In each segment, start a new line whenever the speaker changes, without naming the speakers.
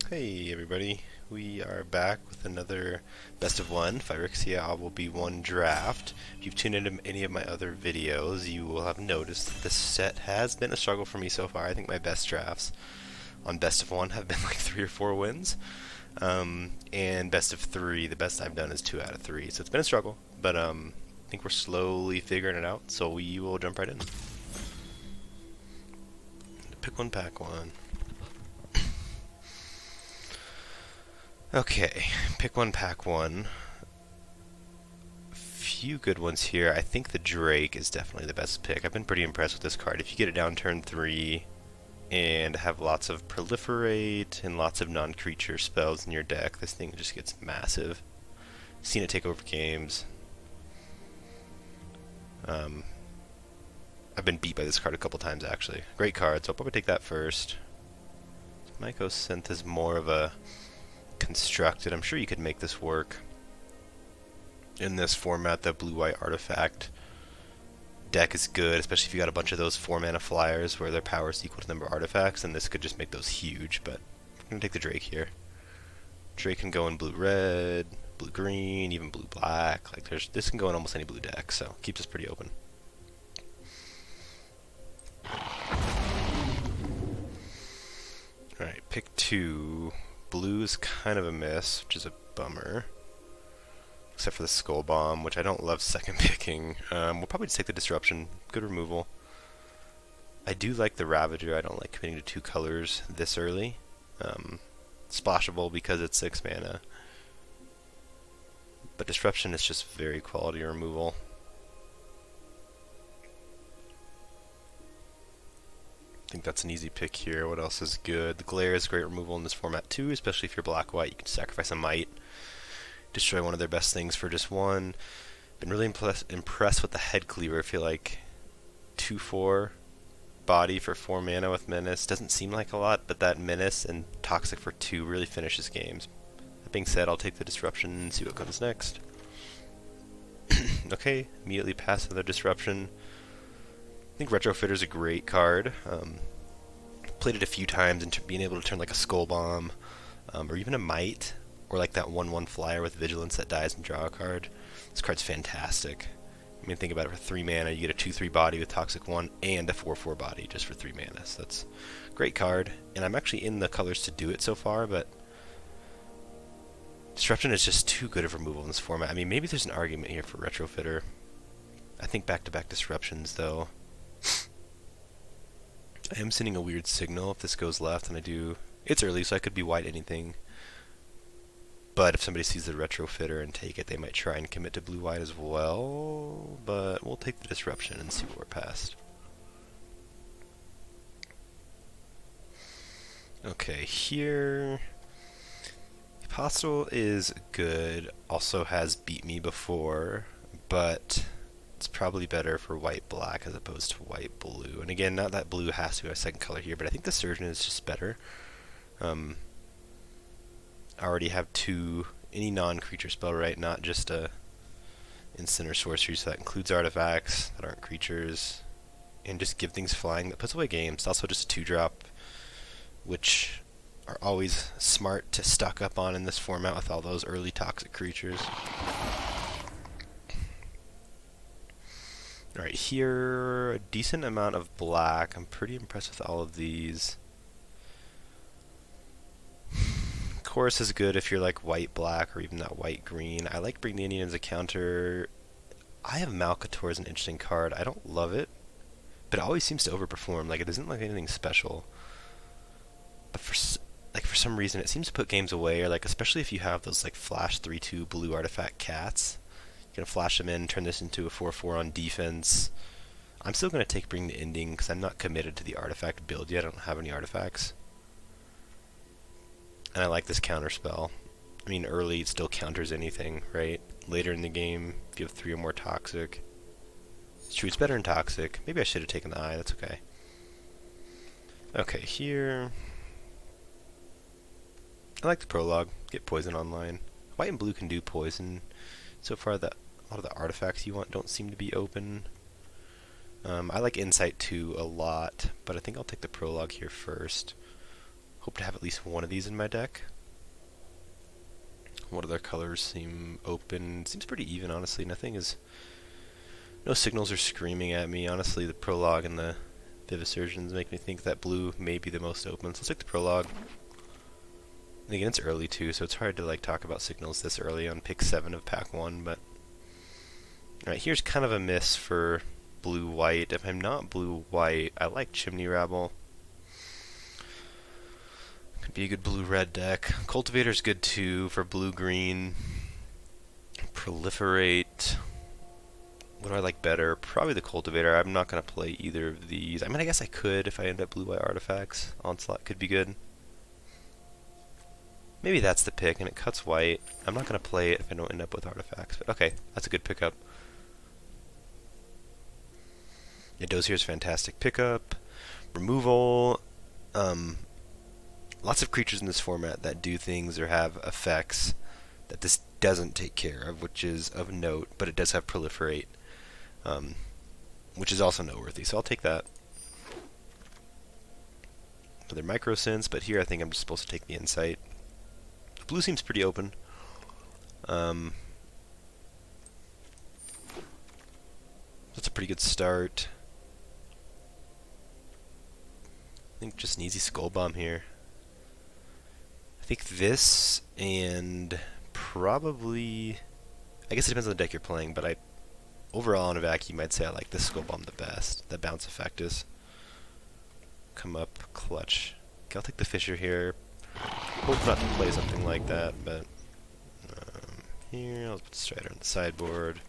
Hey everybody, we are back with another best of one. Phyrexia will be one draft. If you've tuned into any of my other videos, you will have noticed that this set has been a struggle for me so far. I think my best drafts on best of one have been like 3 or 4 wins. And best of three, the best I've done is 2 out of 3. So it's been a struggle, but I think we're slowly figuring it out. So we will jump right in. Pick one, pack one. Okay, pick one, pack one. Few good ones here. I think the Drake is definitely the best pick. I've been pretty impressed with this card. If you get it down turn 3 and have lots of proliferate and lots of non-creature spells in your deck, this thing just gets massive. Seen it take over games. I've been beat by this card a couple times actually. Great card, so I'll probably take that first. Mycosynth is more of a constructed. I'm sure you could make this work in this format. The blue-white artifact deck is good, especially if you got a bunch of those 4-mana flyers where their power is equal to the number of artifacts, and this could just make those huge, but I'm going to take the Drake here. Drake can go in blue-red, blue-green, even blue-black. Like this can go in almost any blue deck, so keeps us pretty open. Alright, pick 2. Blue is kind of a miss, which is a bummer. Except for the Skull Bomb, which I don't love second picking. We'll probably just take the Disruption. Good removal. I do like the Ravager. I don't like committing to 2 colors this early. Splashable because it's 6 mana. But Disruption is just very quality removal. I think that's an easy pick here. What else is good? The Glare is great removal in this format too, especially if you're black-white. You can sacrifice a Might, destroy one of their best things for just 1. Been really impressed with the Head Cleaver. I feel like 2/4 body for 4 mana with Menace doesn't seem like a lot, but that Menace and Toxic for 2 really finishes games. That being said, I'll take the Disruption and see what comes next. Okay, immediately pass another Disruption. I think Retrofitter's a great card. Played it a few times, and being able to turn like a Skull Bomb, or even a Might, or like that 1/1 flyer with Vigilance that dies and draw a card. This card's fantastic. I mean, think about it, for 3 mana, you get a 2/3 body with Toxic 1 and a 4/4 body just for 3 mana. So that's a great card, and I'm actually in the colors to do it so far, but Disruption is just too good of removal in this format. I mean, maybe there's an argument here for Retrofitter. I think back-to-back Disruptions, though. I am sending a weird signal if this goes left, and I do. It's early, so I could be white anything. But if somebody sees the Retrofitter and take it, they might try and commit to blue-white as well. But we'll take the Disruption and see what we're past. Okay, here. Apostle is good. Also has beat me before, but it's probably better for white-black as opposed to white-blue. And again, not that blue has to be my second color here, but I think the Surgeon is just better. I already have 2, any non-creature spell, right? Not just a instant or sorcery, so that includes artifacts that aren't creatures. And just give things flying. That puts away games. It's also just a 2-drop, which are always smart to stock up on in this format with all those early toxic creatures. Alright, here, a decent amount of black. I'm pretty impressed with all of these. Chorus is good if you're like white-black or even that white-green. I like Bring the Indian as a counter. I have Malcator as an interesting card. I don't love it, but it always seems to overperform. Like, it isn't like anything special. But for some reason, it seems to put games away, or like, especially if you have those like flash 3/2 blue artifact cats. Gonna flash them in, turn this into a 4/4 on defense. I'm still gonna take Bring the Ending because I'm not committed to the artifact build yet. I don't have any artifacts, and I like this counter spell. I mean, early it still counters anything, right? Later in the game, if you have 3 or more toxic, it's true. It's better in toxic. Maybe I should have taken the eye. That's okay. Okay, here. I like the prologue. Get poison online. White and blue can do poison. So far, a lot of the artifacts you want don't seem to be open. I like Insight 2 a lot, but I think I'll take the prologue here first. Hope to have at least one of these in my deck. What other colors seem open? Seems pretty even, honestly. No signals are screaming at me. Honestly, the Prologue and the Vivisurgeons make me think that blue may be the most open. So let's take the Prologue. And again, it's early too, so it's hard to like talk about signals this early on pick 7 of pack 1. But alright, here's kind of a miss for blue-white. If I'm not blue-white, I like Chimney Rabble. Could be a good blue-red deck. Cultivator's good too for blue-green. Proliferate. What do I like better? Probably the Cultivator. I'm not going to play either of these. I mean, I guess I could if I end up blue-white artifacts. Onslaught could be good. Maybe that's the pick, and it cuts white. I'm not going to play it if I don't end up with artifacts. But okay, that's a good pickup. Yeah, Dozier's fantastic pickup. Removal. Lots of creatures in this format that do things or have effects that this doesn't take care of, which is of note, but it does have Proliferate, which is also noteworthy, so I'll take that. Another Micro Sense, but here I think I'm just supposed to take the Insight. Blue seems pretty open. That's a pretty good start. I think just an easy Skull Bomb here. I think this and probably, I guess it depends on the deck you're playing, but overall on a vacuum I'd say I like this Skull Bomb the best. The bounce effect is come up clutch. Okay, I'll take the Fisher here. Hope not to play something like that, but here I'll put Strider on the sideboard.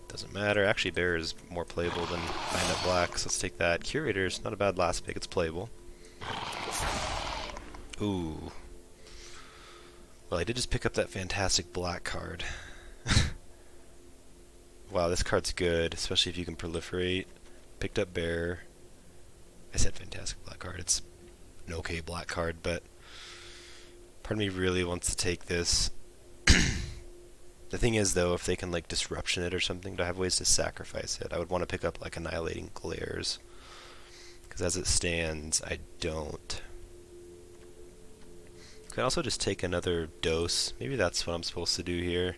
Doesn't matter. Actually, Bear is more playable than 9-up Black, so let's take that. Curator's not a bad last pick. It's playable. Ooh. Well, I did just pick up that fantastic black card. Wow, this card's good, especially if you can proliferate. Picked up Bear. I said fantastic black card. It's an okay black card, but part of me really wants to take this. The thing is, though, if they can like disruption it or something, to have ways to sacrifice it, I would want to pick up like Annihilating Glares. Because as it stands, I don't. Could also just take another dose. Maybe that's what I'm supposed to do here.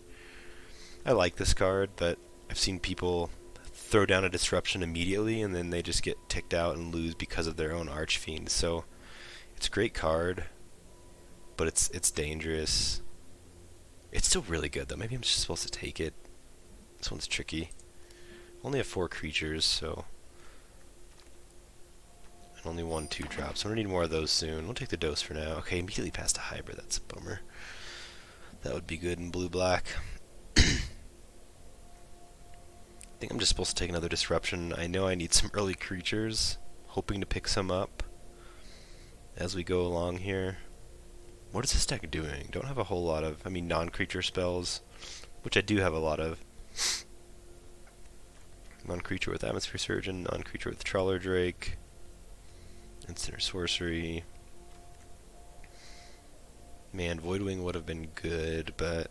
I like this card, but I've seen people throw down a disruption immediately and then they just get ticked out and lose because of their own Archfiend. So it's a great card, but it's dangerous. It's still really good though. Maybe I'm just supposed to take it. This one's tricky. Only have 4 creatures, so and only 1 2-drop, so we're gonna need more of those soon. We'll take the dose for now. Okay, immediately past a hybrid, that's a bummer. That would be good in blue-black. I think I'm just supposed to take another disruption. I know I need some early creatures, hoping to pick some up as we go along here. What is this deck doing? Don't have a whole lot of, non-creature spells, which I do have a lot of. Non-creature with Atmosphere Surgeon, non-creature with Trawler Drake. Instant or sorcery. Man, Voidwing would have been good, but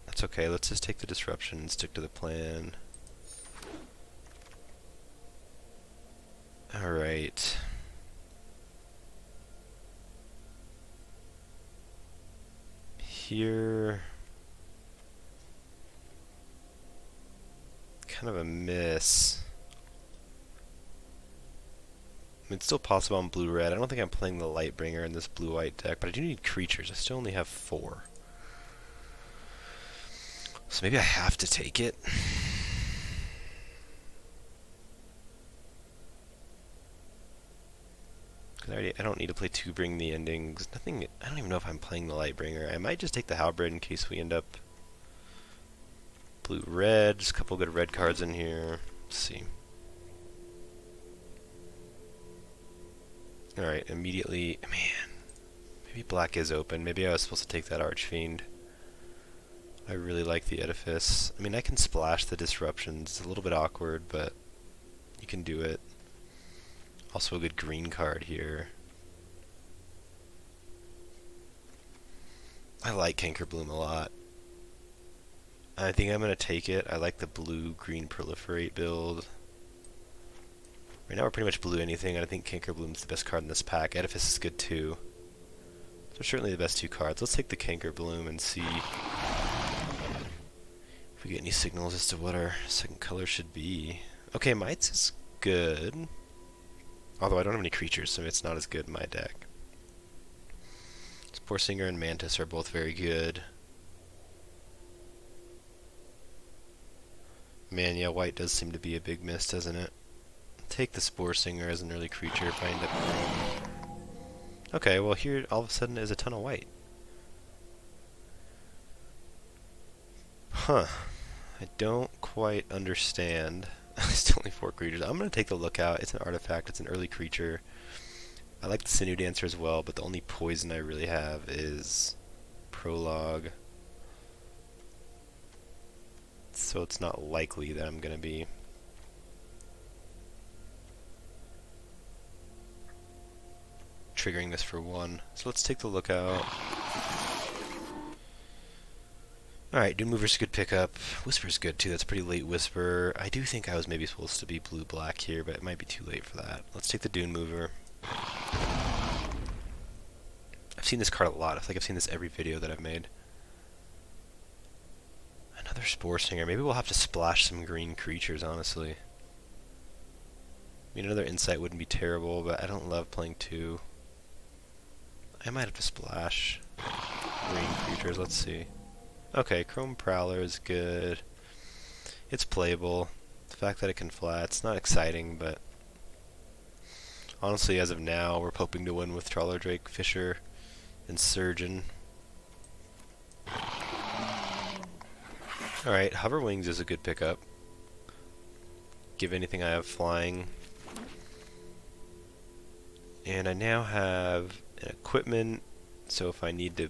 that's okay. Let's just take the disruption and stick to the plan. Alright. Here. Kind of a miss. It's still possible on blue-red. I don't think I'm playing the Lightbringer in this blue-white deck, but I do need creatures. I still only have 4. So maybe I have to take it. Because I don't need to play 2 Bring the Endings. Nothing. I don't even know if I'm playing the Lightbringer. I might just take the Halberd in case we end up blue-red. Just a couple good red cards in here. Let's see. Alright, immediately, man, maybe black is open. Maybe I was supposed to take that Archfiend. I really like the Edifice. I can splash the disruptions. It's a little bit awkward, but you can do it. Also a good green card here. I like Cankerbloom a lot. I think I'm going to take it. I like the blue-green proliferate build. Right now we're pretty much blue anything, and I think Canker Bloom's the best card in this pack. Edifice is good too. They're certainly the best two cards. Let's take the Canker Bloom and see if we get any signals as to what our second color should be. Okay, Mites is good. Although I don't have any creatures, so it's not as good in my deck. Spore Singer and Mantis are both very good. Man, yeah, white does seem to be a big miss, doesn't it? Take the Spore Singer as an early creature if I end up... Okay, well here all of a sudden is a ton of white. Huh. I don't quite understand. It's only 4 creatures. I'm going to take the Lookout. It's an artifact. It's an early creature. I like the Sinew Dancer as well, but the only poison I really have is Prologue. So it's not likely that I'm going to be triggering this for 1. So let's take the Lookout. Alright, Dune Mover's a good pickup. Whisper's good too, that's pretty late Whisper. I do think I was maybe supposed to be blue-black here, but it might be too late for that. Let's take the Dune Mover. I've seen this card a lot. I feel like I've seen this every video that I've made. Another Spore Singer. Maybe we'll have to splash some green creatures, honestly. I mean, another Insight wouldn't be terrible, but I don't love playing 2. I might have to splash green creatures. Let's see. Okay, Chrome Prowler is good. It's playable. The fact that it can fly, it's not exciting, but honestly, as of now, we're hoping to win with Trawler Drake, Fisher, and Surgeon. Alright, Hoverwings is a good pickup. Give anything I have flying. And I now have an equipment, so if I need to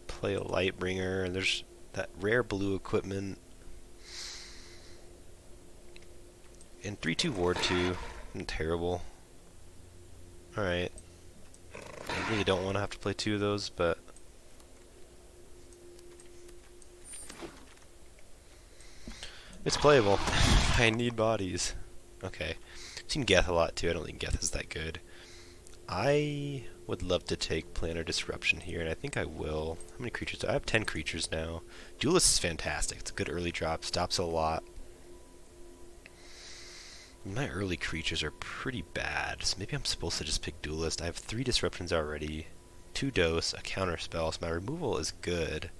play a Lightbringer, and there's that rare blue equipment. And 3/2 Ward 2, isn't terrible. Alright. I really don't want to have to play 2 of those, but it's playable. I need bodies. Okay. I've seen Geth a lot too. I don't think Geth is that good. I would love to take Planar Disruption here, and I think I will. How many creatures do I have? 10 creatures now. Duelist is fantastic. It's a good early drop. Stops a lot. My early creatures are pretty bad, so maybe I'm supposed to just pick Duelist. I have 3 Disruptions already. 2 Dose, a counter spell, so my removal is good.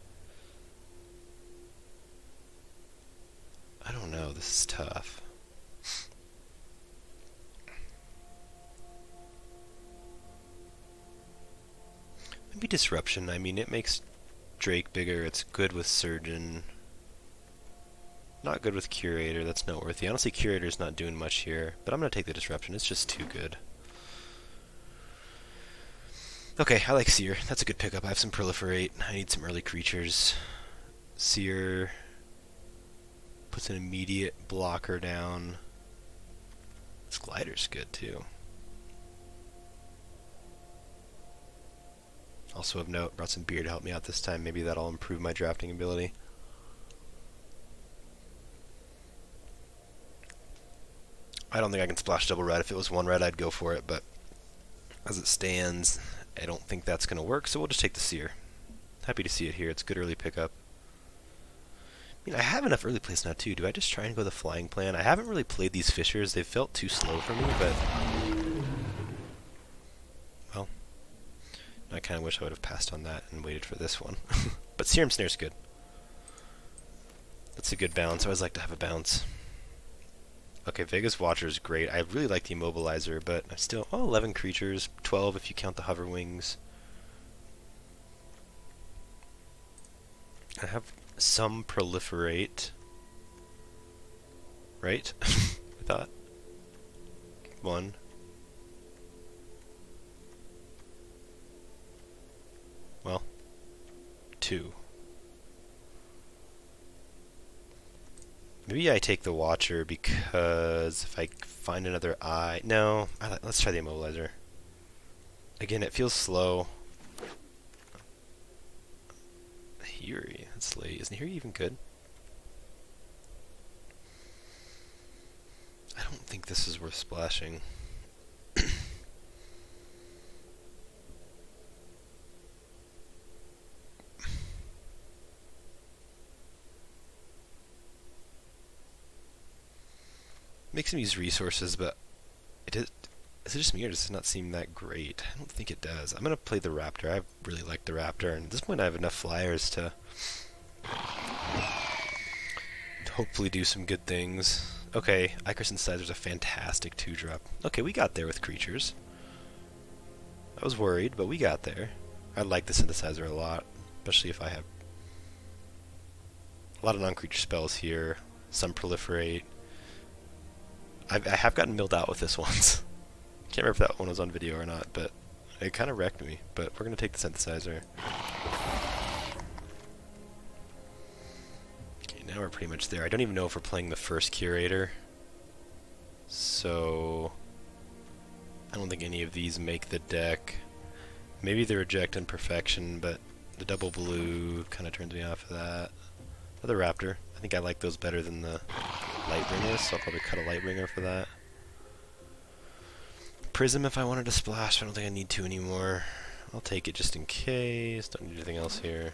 I don't know. This is tough. Maybe Disruption. I mean, it makes Drake bigger. It's good with Surgeon. Not good with Curator. That's noteworthy. Honestly, Curator's not doing much here, but I'm going to take the Disruption. It's just too good. Okay, I like Seer. That's a good pickup. I have some Proliferate. I need some early creatures. Seer puts an immediate blocker down. This Glider's good, too. Also of note, brought some beer to help me out this time. Maybe that'll improve my drafting ability. I don't think I can splash double red. If it was 1 red, I'd go for it, but as it stands, I don't think that's going to work, so we'll just take the Seer. Happy to see it here. It's a good early pickup. I mean, I have enough early plays now, too. Do I just try and go the flying plan? I haven't really played these Fishers. They've felt too slow for me, but well, I kind of wish I would have passed on that and waited for this one. But Serum Snare's good. That's a good bounce. I always like to have a bounce. Okay, Vega's Watcher is great. I really like the Immobilizer, but I still... Oh, 11 creatures. 12 if you count the Hoverwings. I have some Proliferate. Right? I thought. 1. Well, 2. Maybe I take the Watcher because if I find another eye... No, let's try the Immobilizer. Again, it feels slow. Fury, that's late. Isn't Fury even good? I don't think this is worth splashing. makes him use resources, but is it just me or does it not seem that great? I don't think it does. I'm going to play the Raptor. I really like the Raptor, and at this point I have enough flyers to hopefully do some good things. Okay, Ichor Synthesizer's a fantastic 2-drop. Okay, we got there with creatures. I was worried, but we got there. I like the Synthesizer a lot, especially if I have a lot of non-creature spells here. Some proliferate. I have gotten milled out with this once. Can't remember if that one was on video or not, but it kind of wrecked me. But we're going to take the Synthesizer. Okay, now we're pretty much there. I don't even know if we're playing the first Curator. So I don't think any of these make the deck. Maybe the Reject and Perfection, but the double blue kind of turns me off of that. Or the Raptor. I think I like those better than the Lightbringer, so I'll probably cut a Lightbringer for that. Prism if I wanted to splash, I don't think I need to anymore. I'll take it just in case. Don't need anything else here.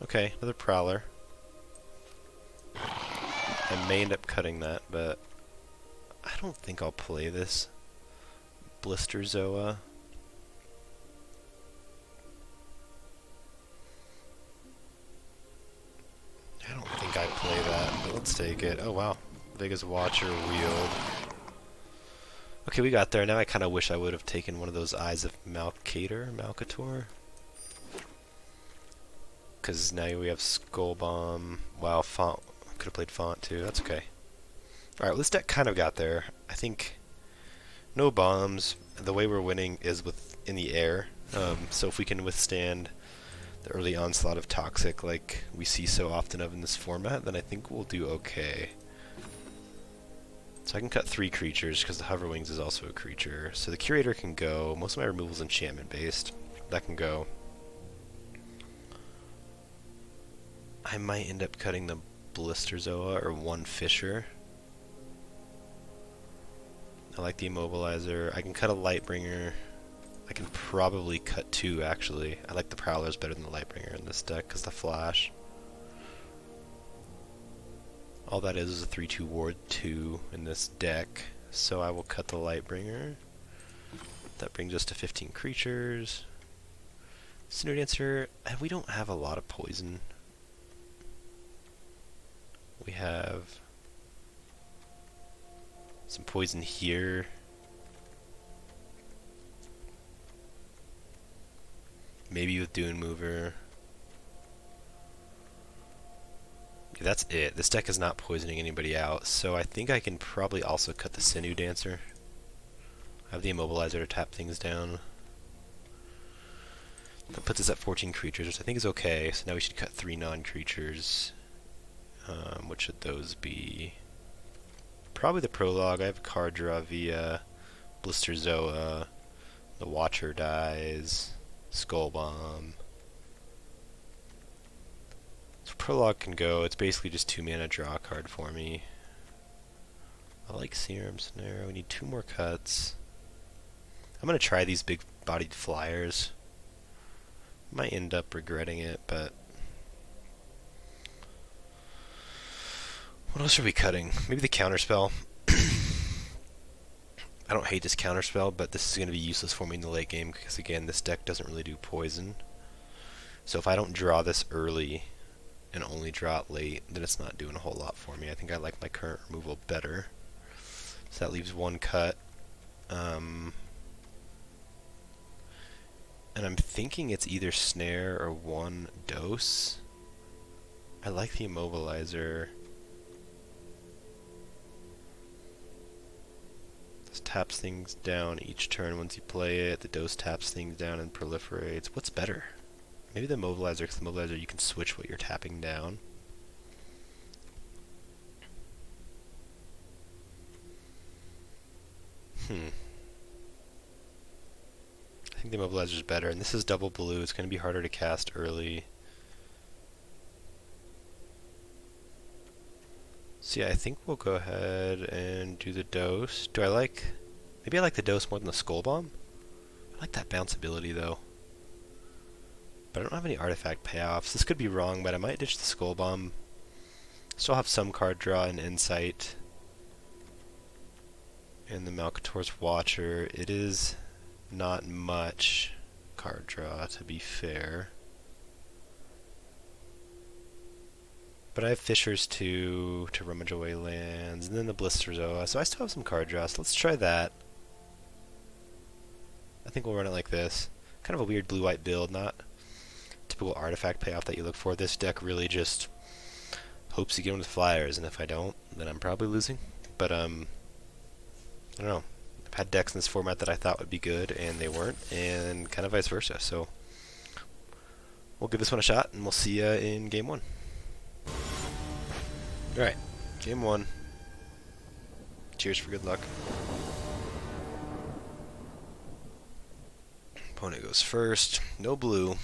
Okay, another Prowler. I may end up cutting that, but I don't think I'll play this Blister Zoa. I don't think I play that, but let's take it. Oh wow, Vega's Watcher wield. Okay, we got there. Now I kind of wish I would have taken one of those Eyes of Malcator. Because now we have Skull Bomb. Wow, Font. Could have played Font too. That's okay. Alright, well, this deck kind of got there. I think no bombs. The way we're winning is in the air. So if we can withstand the early onslaught of Toxic like we see so often of in this format, then I think we'll do okay. So I can cut 3 creatures, because the Hover Wings is also a creature. So the Curator can go. Most of my removal is enchantment based. That can go. I might end up cutting the Blister Zoa or 1 Fisher. I like the Immobilizer. I can cut a Lightbringer. I can probably cut 2 actually. I like the Prowlers better than the Lightbringer in this deck because the Flash. All that is a 3/2 ward 2 in this deck, so I will cut the Lightbringer. That brings us to 15 creatures. Cinder Dancer, we don't have a lot of poison. We have some poison here. Maybe with Dune Mover. Yeah, that's it. This deck is not poisoning anybody out, so I think I can probably also cut the Sinew Dancer. I have the Immobilizer to tap things down. That puts us at 14 creatures, which I think is okay. So now we should cut 3 non-creatures. What should those be? Probably the Prologue. I have card draw via Blister Zoa. The Watcher dies. Skull Bomb. So Prologue can go. It's basically just 2 mana draw a card for me. I like Serum Snare. We need 2 more cuts. I'm going to try these big-bodied flyers. Might end up regretting it, but... What else are we cutting? Maybe the Counterspell. I don't hate this Counterspell, but this is going to be useless for me in the late game, because again, this deck doesn't really do poison. So if I don't draw this early, and only draw it late, then it's not doing a whole lot for me. I think I like my current removal better. So that leaves 1 cut. And I'm thinking it's either Snare or 1 Dose. I like the Immobilizer. This taps things down each turn once you play it. The Dose taps things down and proliferates. What's better? Maybe the Immobilizer, because the Immobilizer you can switch what you're tapping down. I think the Immobilizer is better, and this is double blue. It's going to be harder to cast early. So yeah, I think we'll go ahead and do the Dose. Maybe I like the Dose more than the Skull Bomb? I like that bounce ability though. But I don't have any artifact payoffs. This could be wrong, but I might ditch the Skull Bomb. Still have some card draw and insight. And the Malcator's Watcher. It is not much card draw, to be fair. But I have Fishers too, to rummage away lands, and then the Blisterzoa, so I still have some card draw, so let's try that. I think we'll run it like this. Kind of a weird blue-white build, not typical artifact payoff that you look for. This deck really just hopes you get with flyers, and if I don't, then I'm probably losing. But, I don't know. I've had decks in this format that I thought would be good, and they weren't, and kind of vice versa, so we'll give this one a shot, and we'll see ya in Game 1. Alright, Game 1. Cheers for good luck. Opponent goes first. No blue.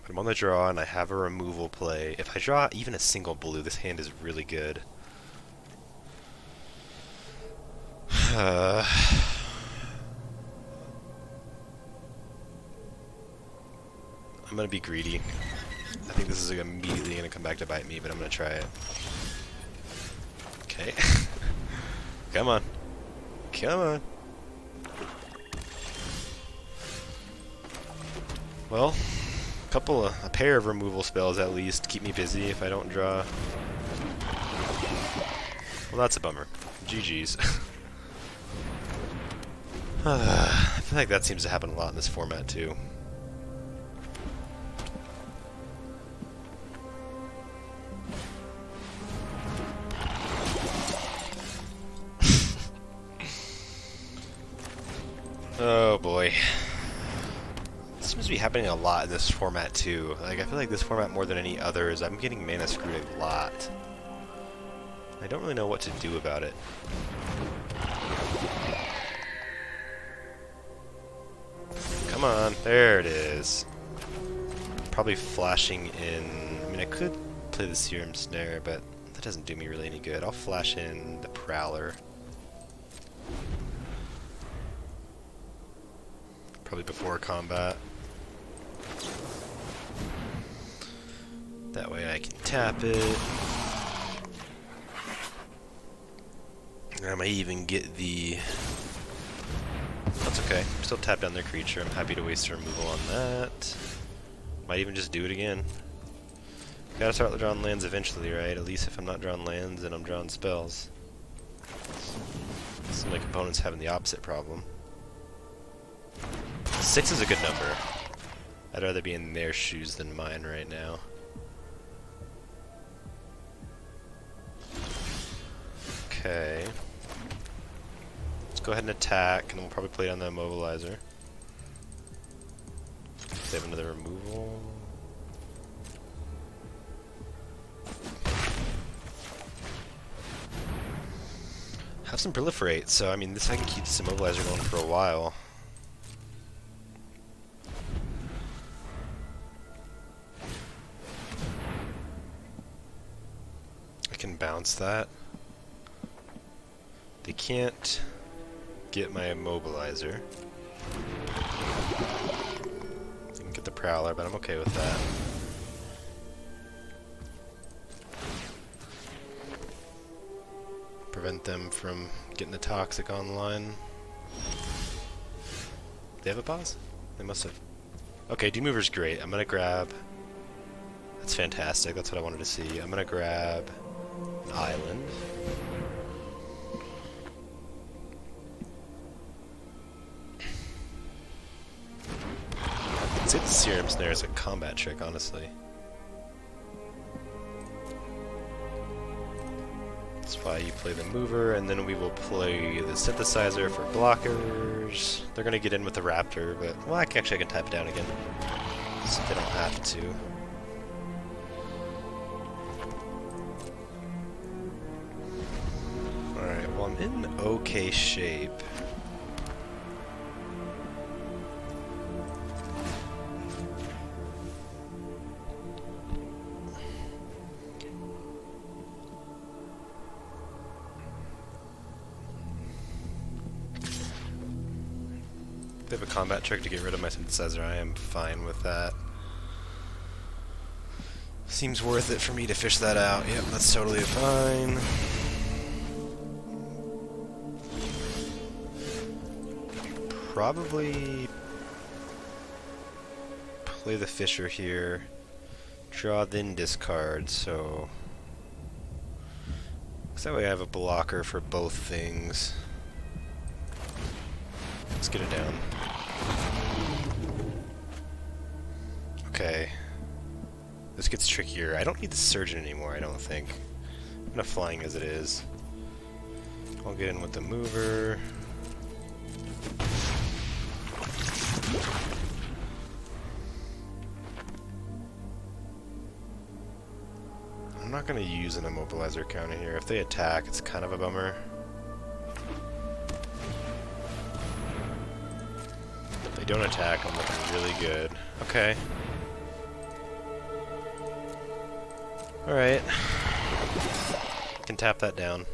But I'm on the draw, and I have a removal play. If I draw even a single blue, this hand is really good. I'm going to be greedy. I think this is immediately going to come back to bite me, but I'm going to try it. Okay. Come on. Come on. Well, a pair of removal spells at least keep me busy if I don't draw. Well, that's a bummer. GG's. I feel like that seems to happen a lot in this format too. Oh boy. This seems to be happening a lot in this format too. Like, I feel like this format more than any others, I'm getting mana screwed a lot. I don't really know what to do about it. Come on, there it is. Probably flashing in... I mean, I could play the Serum Snare, but that doesn't do me really any good. I'll flash in the Prowler. Probably before combat. That way I can tap it. And I might even get the... That's okay. Still tap down their creature. I'm happy to waste a removal on that. Might even just do it again. Gotta start drawing lands eventually, right? At least if I'm not drawing lands and I'm drawing spells. Seems like opponents having the opposite problem. 6 is a good number. I'd rather be in their shoes than mine right now. Okay. Let's go ahead and attack, and then we'll probably play down the immobilizer. They have another removal. Have some proliferate, so I mean, this I can keep this immobilizer going for a while. I can bounce that. They can't get my immobilizer. They can get the Prowler, but I'm okay with that. Prevent them from getting the Toxic online. They have a pause? They must have. Okay, Demover's great. I'm gonna grab... That's fantastic. That's what I wanted to see. I'm gonna grab an island. I'd say the Serum Snare is a combat trick, honestly. That's why you play the mover, and then we will play the synthesizer for blockers. They're gonna get in with the Raptor, but well, actually I can type it down again, so they don't have to. All right, well I'm in okay shape. They have a combat trick to get rid of my synthesizer. I am fine with that. Seems worth it for me to fish that out. Yep, that's totally fine. probably play the Fisher here, draw, then discard, so... So that way I have a blocker for both things. Let's get it down. Okay. This gets trickier. I don't need the Surgeon anymore, I don't think. Enough flying as it is. I'll get in with the mover. I'm not going to use an immobilizer counter here. If they attack, it's kind of a bummer. If they don't attack, I'm looking really good. Okay. Alright. Can tap that down.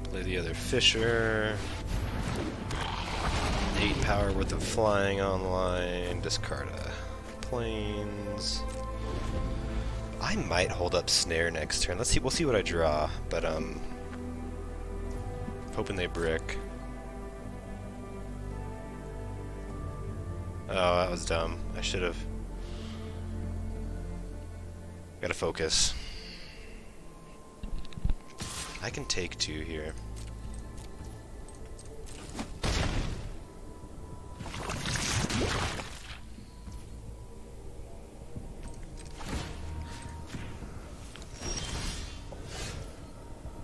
Play the other Fisher. 8 power worth of flying online. Discard a planes. I might hold up Snare next turn. Let's see. We'll see what I draw. But hoping they brick. Oh, that was dumb. I should have. Gotta focus. I can take 2 here.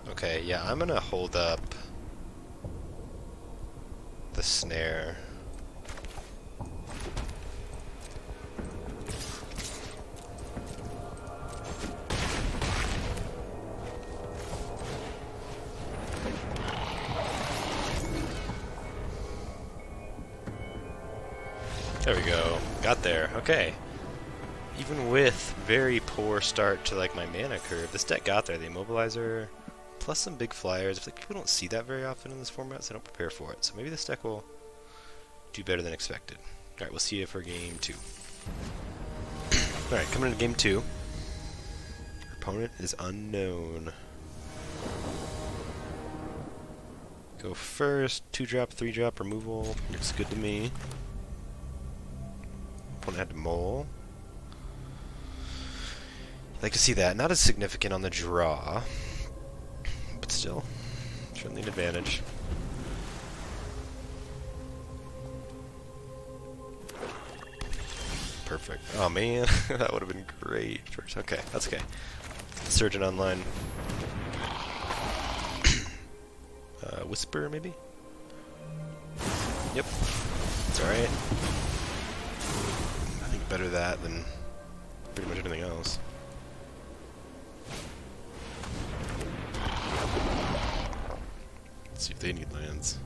Okay, yeah, I'm gonna hold up the Snare. There we go. Got there. Okay. Even with very poor start to like my mana curve, this deck got there. The Immobilizer plus some big flyers. I feel like people don't see that very often in this format, so I don't prepare for it. So maybe this deck will do better than expected. Alright, we'll see you for game 2. Alright, coming into game 2. Your opponent is unknown. Go first. 2-drop, 3-drop removal. Looks good to me. Opponent had to mole. I'd like to see that. Not as significant on the draw, but still, certainly an advantage. Perfect. Oh man, that would have been great. Okay, that's okay. Surgeon online. Whisper, maybe? Yep. It's alright. I think better that than pretty much anything else. Let's see if they need lands.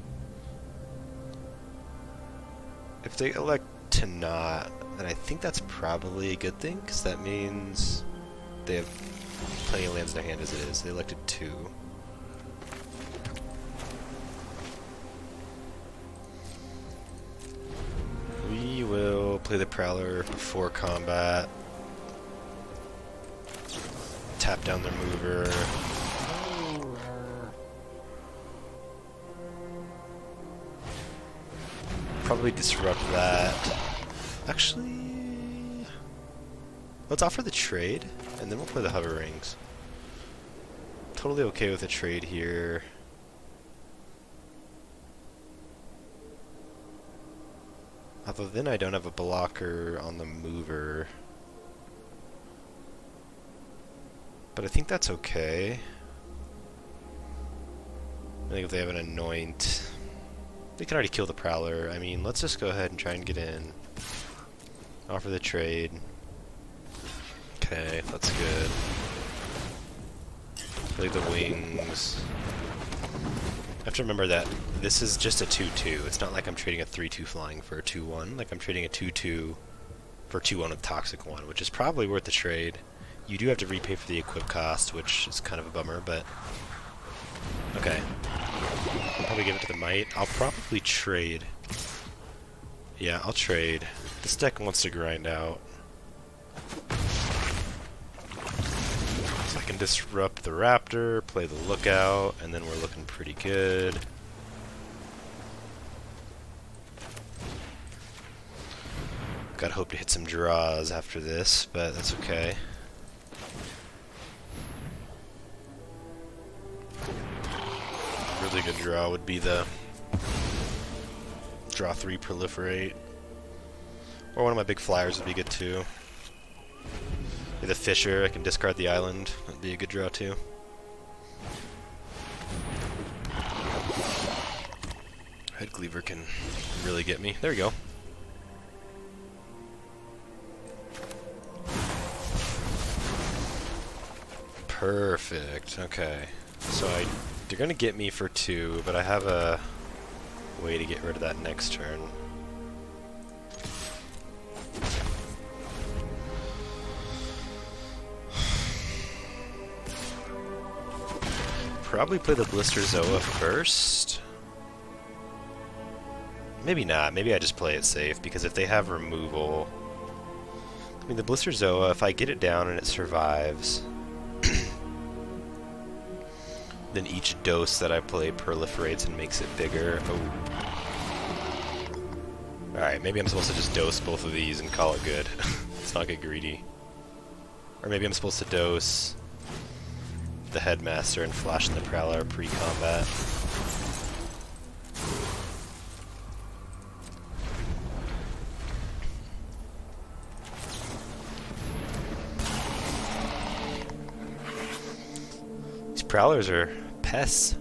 If they elect to not, then I think that's probably a good thing, because that means they have plenty of lands in their hand as it is. They elected 2. We will play the Prowler before combat. Tap down their mover. Probably disrupt that. Actually, let's offer the trade, and then we'll play the hover rings. Totally okay with a trade here. Although then I don't have a blocker on the mover. But I think that's okay. I think if they have an anoint, they can already kill the Prowler. I mean, let's just go ahead and try and get in. Offer the trade. Okay, that's good. Play the wings. I have to remember that this is just a 2-2. It's not like I'm trading a 3-2 flying for a 2-1. Like I'm trading a 2-2 for 2-1 with Toxic 1, which is probably worth the trade. You do have to repay for the equip cost, which is kind of a bummer, but okay. I'll probably give it to the Might. I'll probably trade. Yeah, I'll trade. This deck wants to grind out. So I can disrupt the Raptor, play the Lookout, and then we're looking pretty good. Gotta hope to hit some draws after this, but that's okay. A really good draw would be the draw 3 Proliferate. Or one of my big flyers would be good too. Maybe the Fisher, I can discard the island. That'd be a good draw too. Head Cleaver can really get me. There we go. Perfect. Okay. So they're gonna get me for 2, but I have a way to get rid of that next turn. Probably play the Blister Zoa first. Maybe not. Maybe I just play it safe, because if they have removal... I mean, the Blister Zoa, if I get it down and it survives... then each dose that I play proliferates and makes it bigger. Oh. Alright, maybe I'm supposed to just dose both of these and call it good. Let's not get greedy. Or maybe I'm supposed to dose the Headmaster and flash in the Prowler pre-combat. These Prowlers are pests.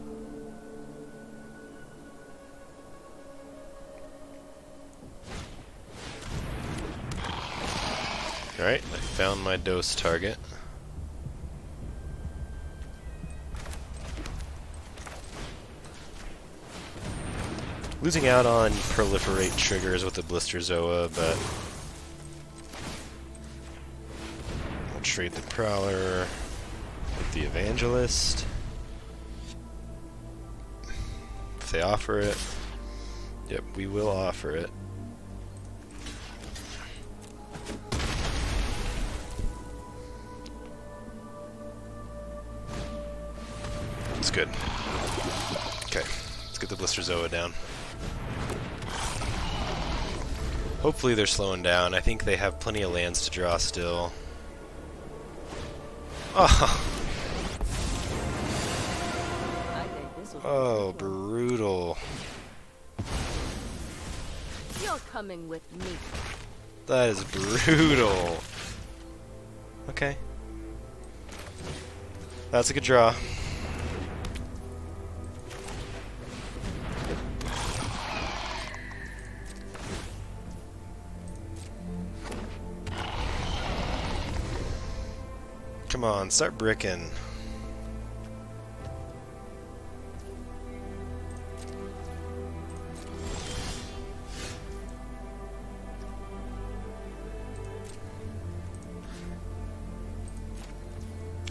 Alright, I found my dose target. Losing out on proliferate triggers with the Blister Zoa, but I'll trade the Prowler with the Evangelist. If they offer it, yep, we will offer it. It's good. Okay, let's get the Blister Zoa down. Hopefully they're slowing down. I think they have plenty of lands to draw still. Oh, oh, brutal.
You're coming with me.
That is brutal. Okay. That's a good draw. Come on, start bricking.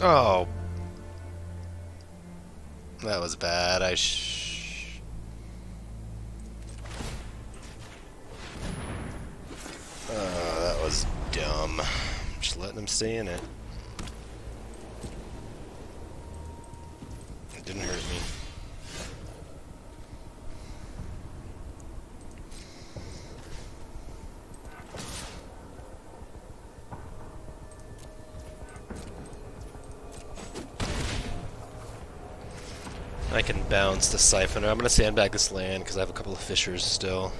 Oh. That was bad. Oh, that was dumb. Just letting them stay in it. It didn't hurt me. I can bounce the Siphoner. I'm going to sandbag this land because I have a couple of Fishers still.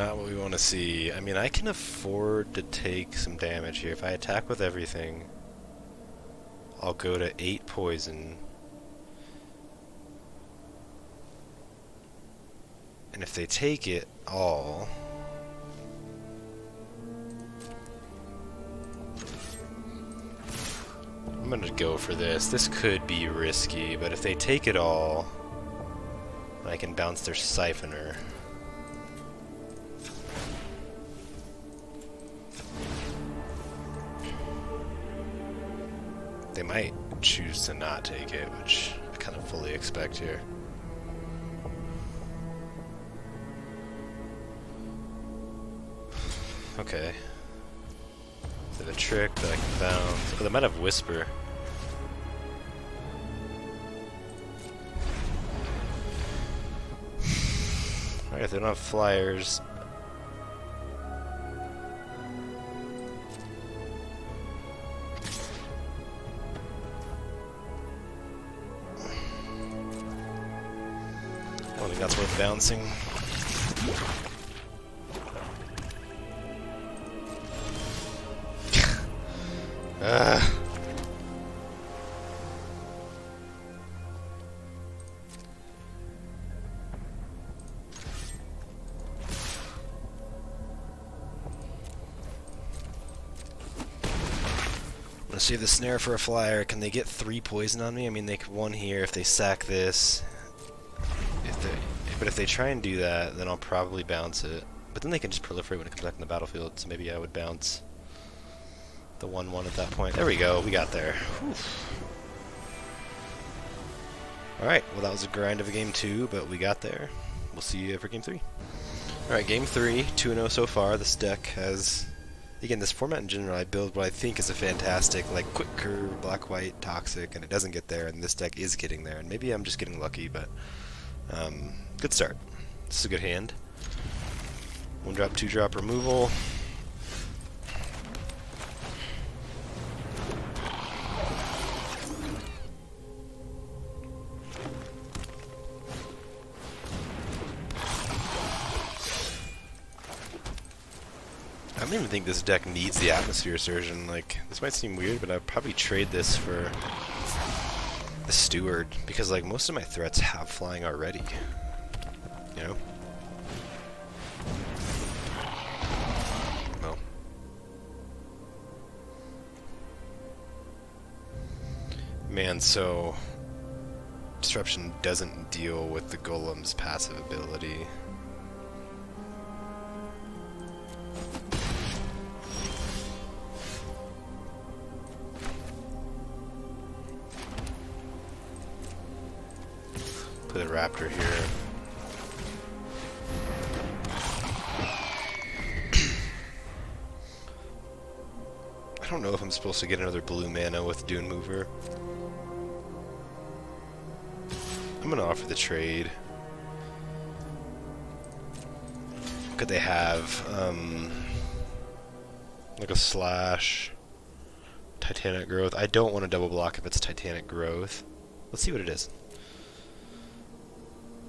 not what we want to see. I mean, I can afford to take some damage here. If I attack with everything, I'll go to 8 poison. And if they take it all... I'm gonna go for this. This could be risky, but if they take it all, I can bounce their Siphoner. They might choose to not take it, which I kind of fully expect here. Okay. Is it a trick that I can bounce? Oh, they might have Whisper. Alright, if they don't have flyers. I don't think that's worth bouncing. I'm gonna save the snare for a flyer. Can they get 3 poison on me? I mean, they could 1 here if they sack this. But if they try and do that, then I'll probably bounce it. But then they can just proliferate when it comes back in the battlefield, so maybe I would bounce the 1/1 at that point. There we go, we got there. Alright, well that was a grind of a game 2, but we got there. We'll see you for game 3. Alright, game 3, 2-0 so far. This deck has... Again, this format in general, I build what I think is a fantastic, like, quick curve, black-white, toxic, and it doesn't get there, and this deck is getting there. And maybe I'm just getting lucky, but... good start. This is a good hand. 1-drop, 2-drop removal. I don't even think this deck needs the Atmosphere Surgeon. Like, this might seem weird, but I'd probably trade this for the Steward, because like most of my threats have flying already. You know? Well. Man, so Disruption doesn't deal with the Golem's passive ability. Put a Raptor here. I don't know if I'm supposed to get another blue mana with Dune Mover. I'm gonna offer the trade. What could they have? Like a Slash, Titanic Growth. I don't want to double block if it's Titanic Growth. Let's see what it is.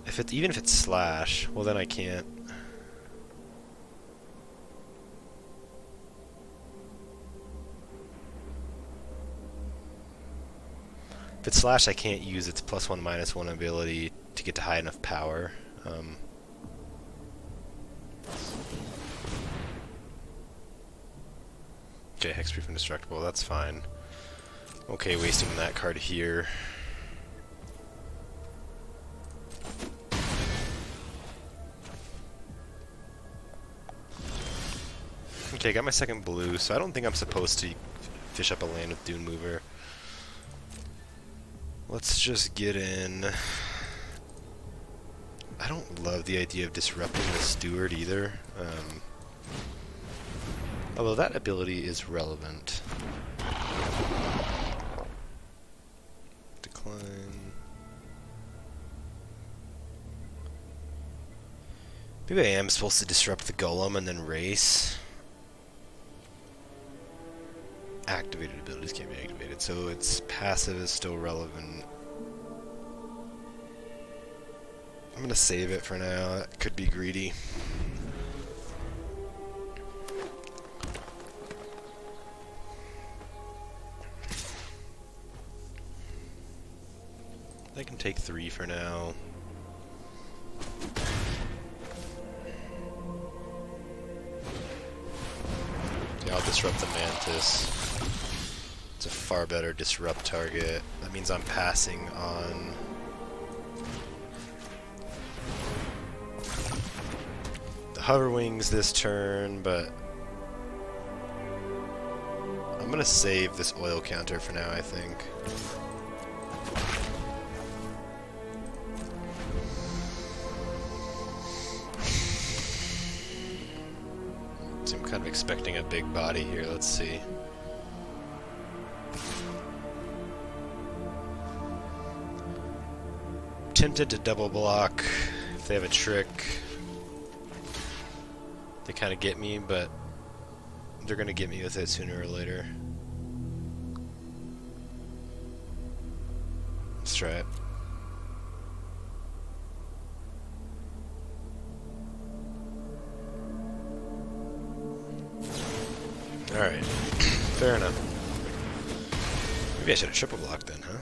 If it's even if it's Slash, well then I can't. If it's Slash, I can't use its +1/-1 ability to get to high enough power. Okay, Hexproof Indestructible, that's fine. Okay, wasting that card here. Okay, I got my second blue, so I don't think I'm supposed to fish up a land with Dune Mover. Let's just get in. I don't love the idea of disrupting the Steward either. Although that ability is relevant. Decline. Maybe I am supposed to disrupt the Golem and then race. Activated abilities can't be activated, so its passive is still relevant. I'm gonna save it for now. That could be greedy. I can take 3 for now. Yeah, I'll disrupt the Mantis. It's a far better disrupt target. That means I'm passing on the hover wings this turn, but I'm gonna save this oil counter for now, I think. So I'm kind of expecting a big body here, let's see. Tempted to double block if they have a trick. They kind of get me, but they're gonna get me with it sooner or later. Let's try it. Alright, fair enough. Maybe I should have triple blocked then, huh?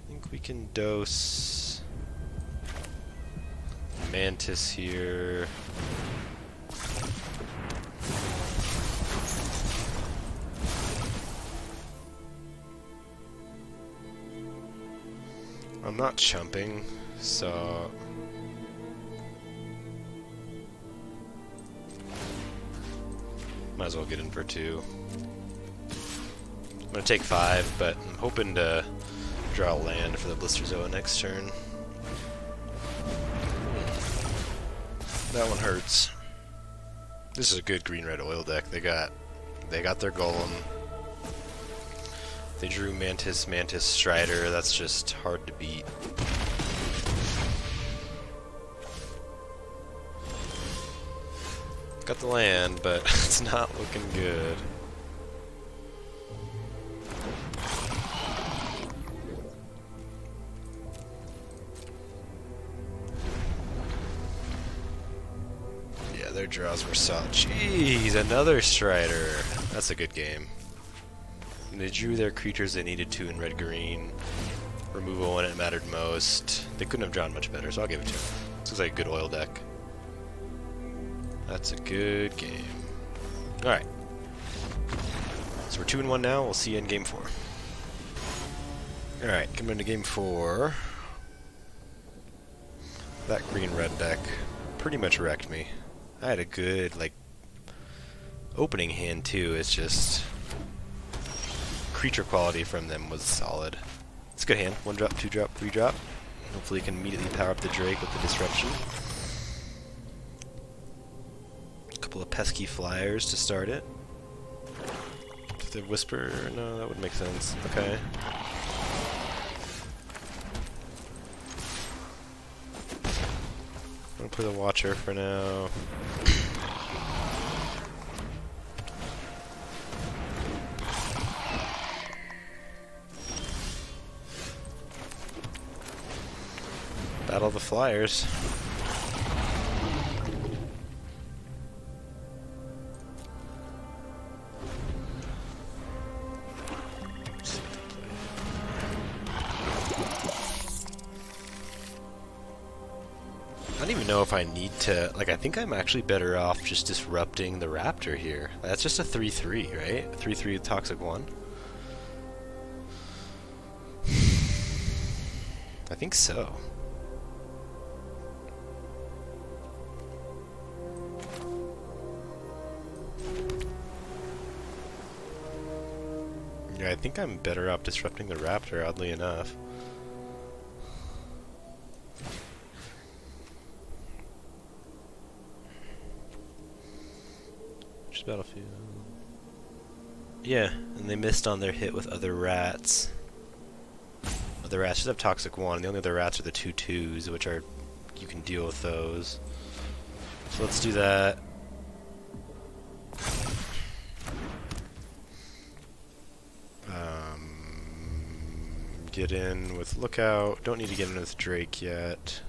I think we can dose Mantis here. I'm not chumping, so might as well get in for 2. I'm gonna take 5, but I'm hoping to draw land for the Blister Zoa next turn. That one hurts. This is a good green-red oil deck. They got their Golem. They drew Mantis, Strider. That's just hard to beat. Got the land, but it's not looking good. Yeah, their draws were solid. Jeez, another Strider. That's a good game. And they drew their creatures they needed to in red-green. Removal when it mattered most. They couldn't have drawn much better, so I'll give it to them. This looks like a good oil deck. That's a good game. Alright. So we're 2-1 now. We'll see you in game 4. Alright, coming into game 4. That green-red deck pretty much wrecked me. I had a good, like, opening hand too. It's just creature quality from them was solid. It's a good hand. 1 drop, 2 drop, 3 drop. Hopefully you can immediately power up the Drake with the disruption. Couple of pesky flyers to start it. The Whisper, no, that would make sense. Okay. I'm gonna play the Watcher for now. Battle the Flyers. I don't even know if I need to, like, I think I'm actually better off just disrupting the Raptor here. That's just a 3-3, right? 3-3 with Toxic 1. I think so. Yeah, I think I'm better off disrupting the Raptor, oddly enough. Just Battlefield. Yeah, and they missed on their hit with other rats. Other rats just have Toxic 1, and the only other rats are the 2/2s, which are, you can deal with those. So let's do that. Get in with Lookout. Don't need to get in with Drake yet.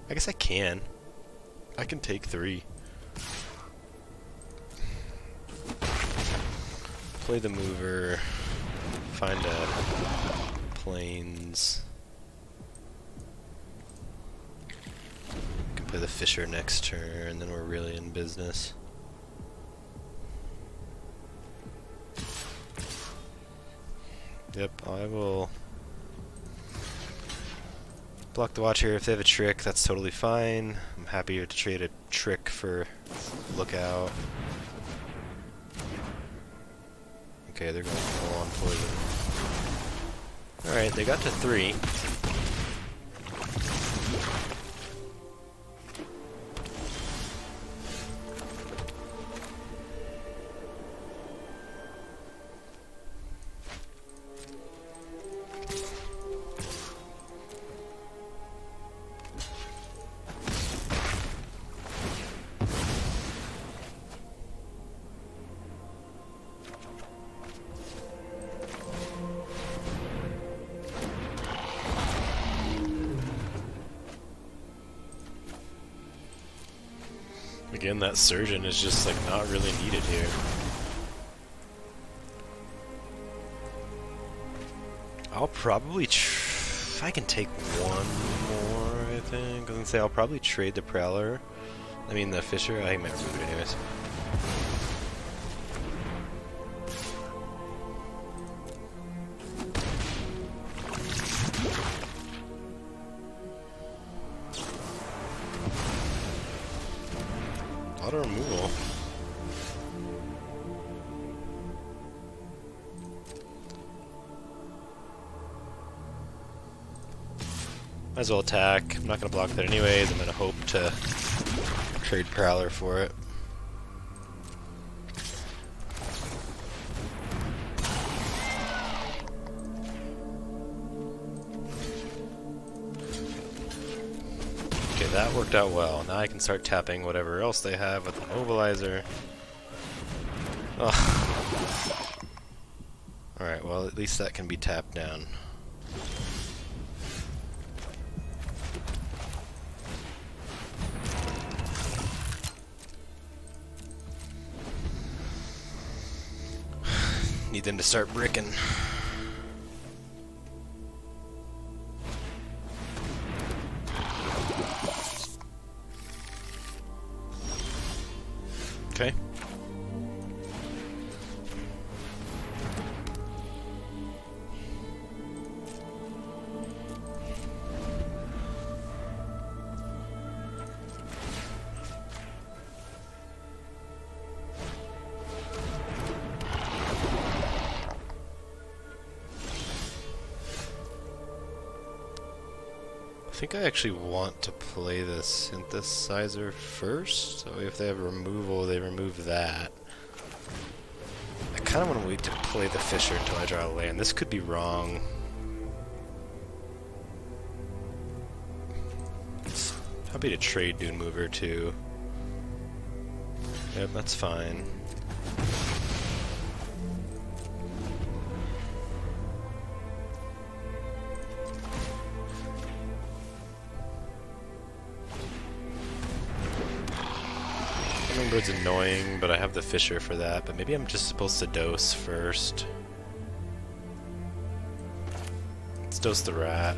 I guess I can. I can take 3. play the mover, find a plains. Can play the Fisher next turn, then we're really in business. Yep, I will block the watch here. If they have a trick, that's totally fine. I'm happy to trade a trick for lookout. Okay, they're going full on poison. Alright, they got to 3. Again, that surgeon is just like not really needed here. I'll probably I can take one more, I think. I was gonna say I'll probably trade the Prowler. I mean the Fisher. I might remove it anyways. Auto removal. Might as well attack. I'm not going to block that anyways. I'm going to hope to trade Prowler for it. Okay, that worked out well. Now I can start tapping whatever else they have with the mobilizer. Oh. Alright, well at least that can be tapped down. Need them to start bricking. Okay. I think I actually want to play the synthesizer first, so if they have removal, they remove that. I kind of want to wait to play the Fisher until I draw a land. This could be wrong. Happy to trade Dune Mover too. Yep, that's fine. Hummingbird's annoying, but I have the Fisher for that. But maybe I'm just supposed to dose first. Let's dose the rat.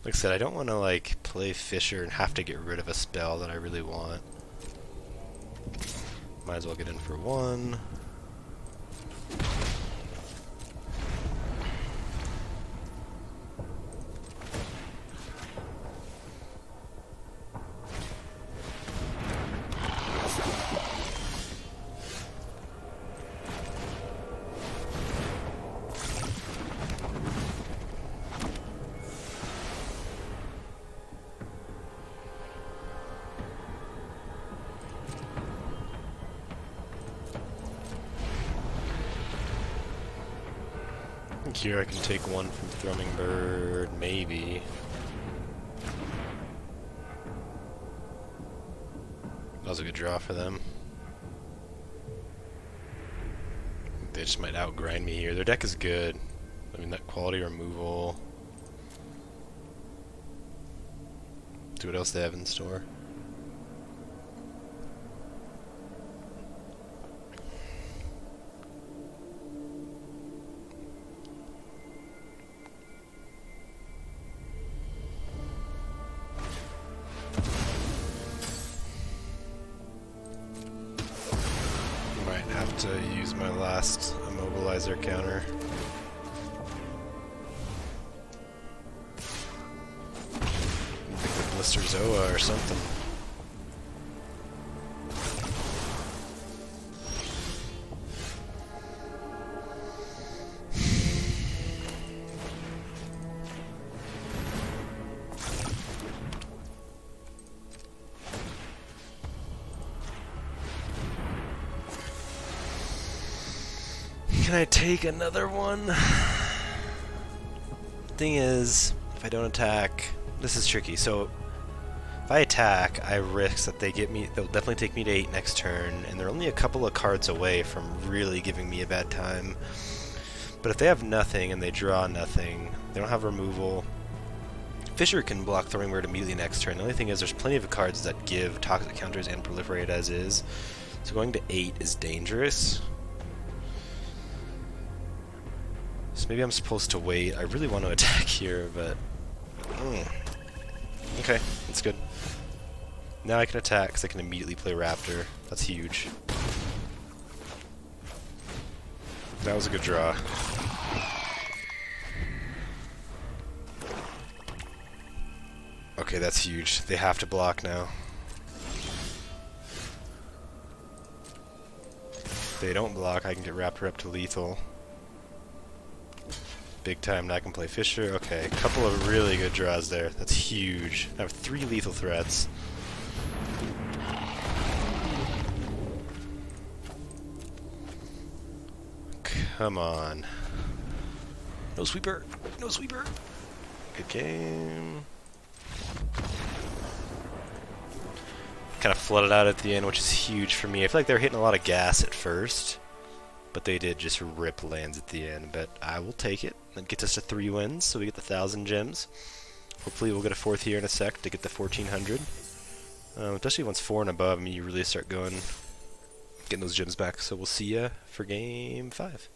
Like I said, I don't want to like play Fisher and have to get rid of a spell that I really want. Might as well get in for 1. I think here I can take 1 from Thrumming Bird, maybe. That was a good draw for them. They just might outgrind me here. Their deck is good. I mean, that quality removal. See what else they have in store. Might have to use my last immobilizer counter. Blister Zoa or something. Can I take another one? Thing is, if I don't attack, this is tricky. So if I attack, I risk that they get me. They'll definitely take me to 8 next turn, and they're only a couple of cards away from really giving me a bad time. But if they have nothing and they draw nothing, they don't have removal. Fisher can block Throwing Word immediately next turn. The only thing is, there's plenty of cards that give toxic counters and proliferate as is. So going to 8 is dangerous. So maybe I'm supposed to wait. I really want to attack here, but okay, that's good. Now I can attack because I can immediately play Raptor. That's huge. That was a good draw. Okay, that's huge. They have to block now. If they don't block, I can get Raptor up to lethal. Big time. Now I can play Fisher. Okay, a couple of really good draws there. That's huge. I have 3 lethal threats. Come on. No sweeper. No sweeper. Good game. Kind of flooded out at the end, which is huge for me. I feel like they're hitting a lot of gas at first, but they did just rip lands at the end. But I will take it. That gets us to 3 wins, so we get the 1,000 gems. Hopefully we'll get a 4th here in a sec to get the 1,400. Especially once 4 and above, I mean, you really start getting those gems back. So we'll see ya for game 5.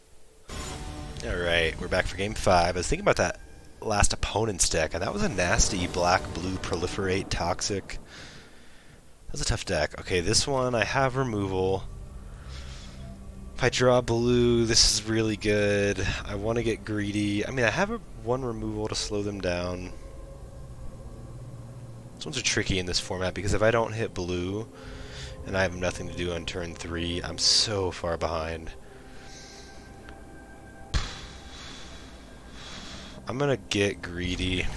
Alright, we're back for game 5. I was thinking about that last opponent's deck, and that was a nasty black-blue proliferate toxic. That was a tough deck. Okay, this one I have removal. If I draw blue, this is really good. I want to get greedy. I mean, I have one removal to slow them down. These ones are tricky in this format because if I don't hit blue and I have nothing to do on turn 3, I'm so far behind. I'm gonna get greedy.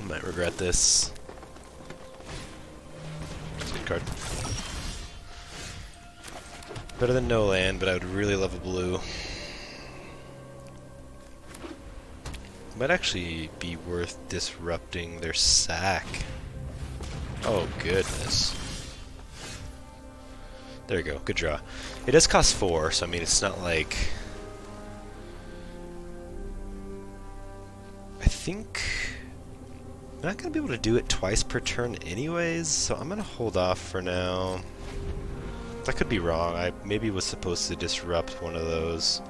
I might regret this. That's a good card. Better than no land, but I would really love a blue. Might actually be worth disrupting their sack. Oh goodness. There you go, good draw. It does cost 4, so I mean it's not like... I think... I'm not going to be able to do it twice per turn anyways, so I'm going to hold off for now. I could be wrong. I maybe was supposed to disrupt one of those.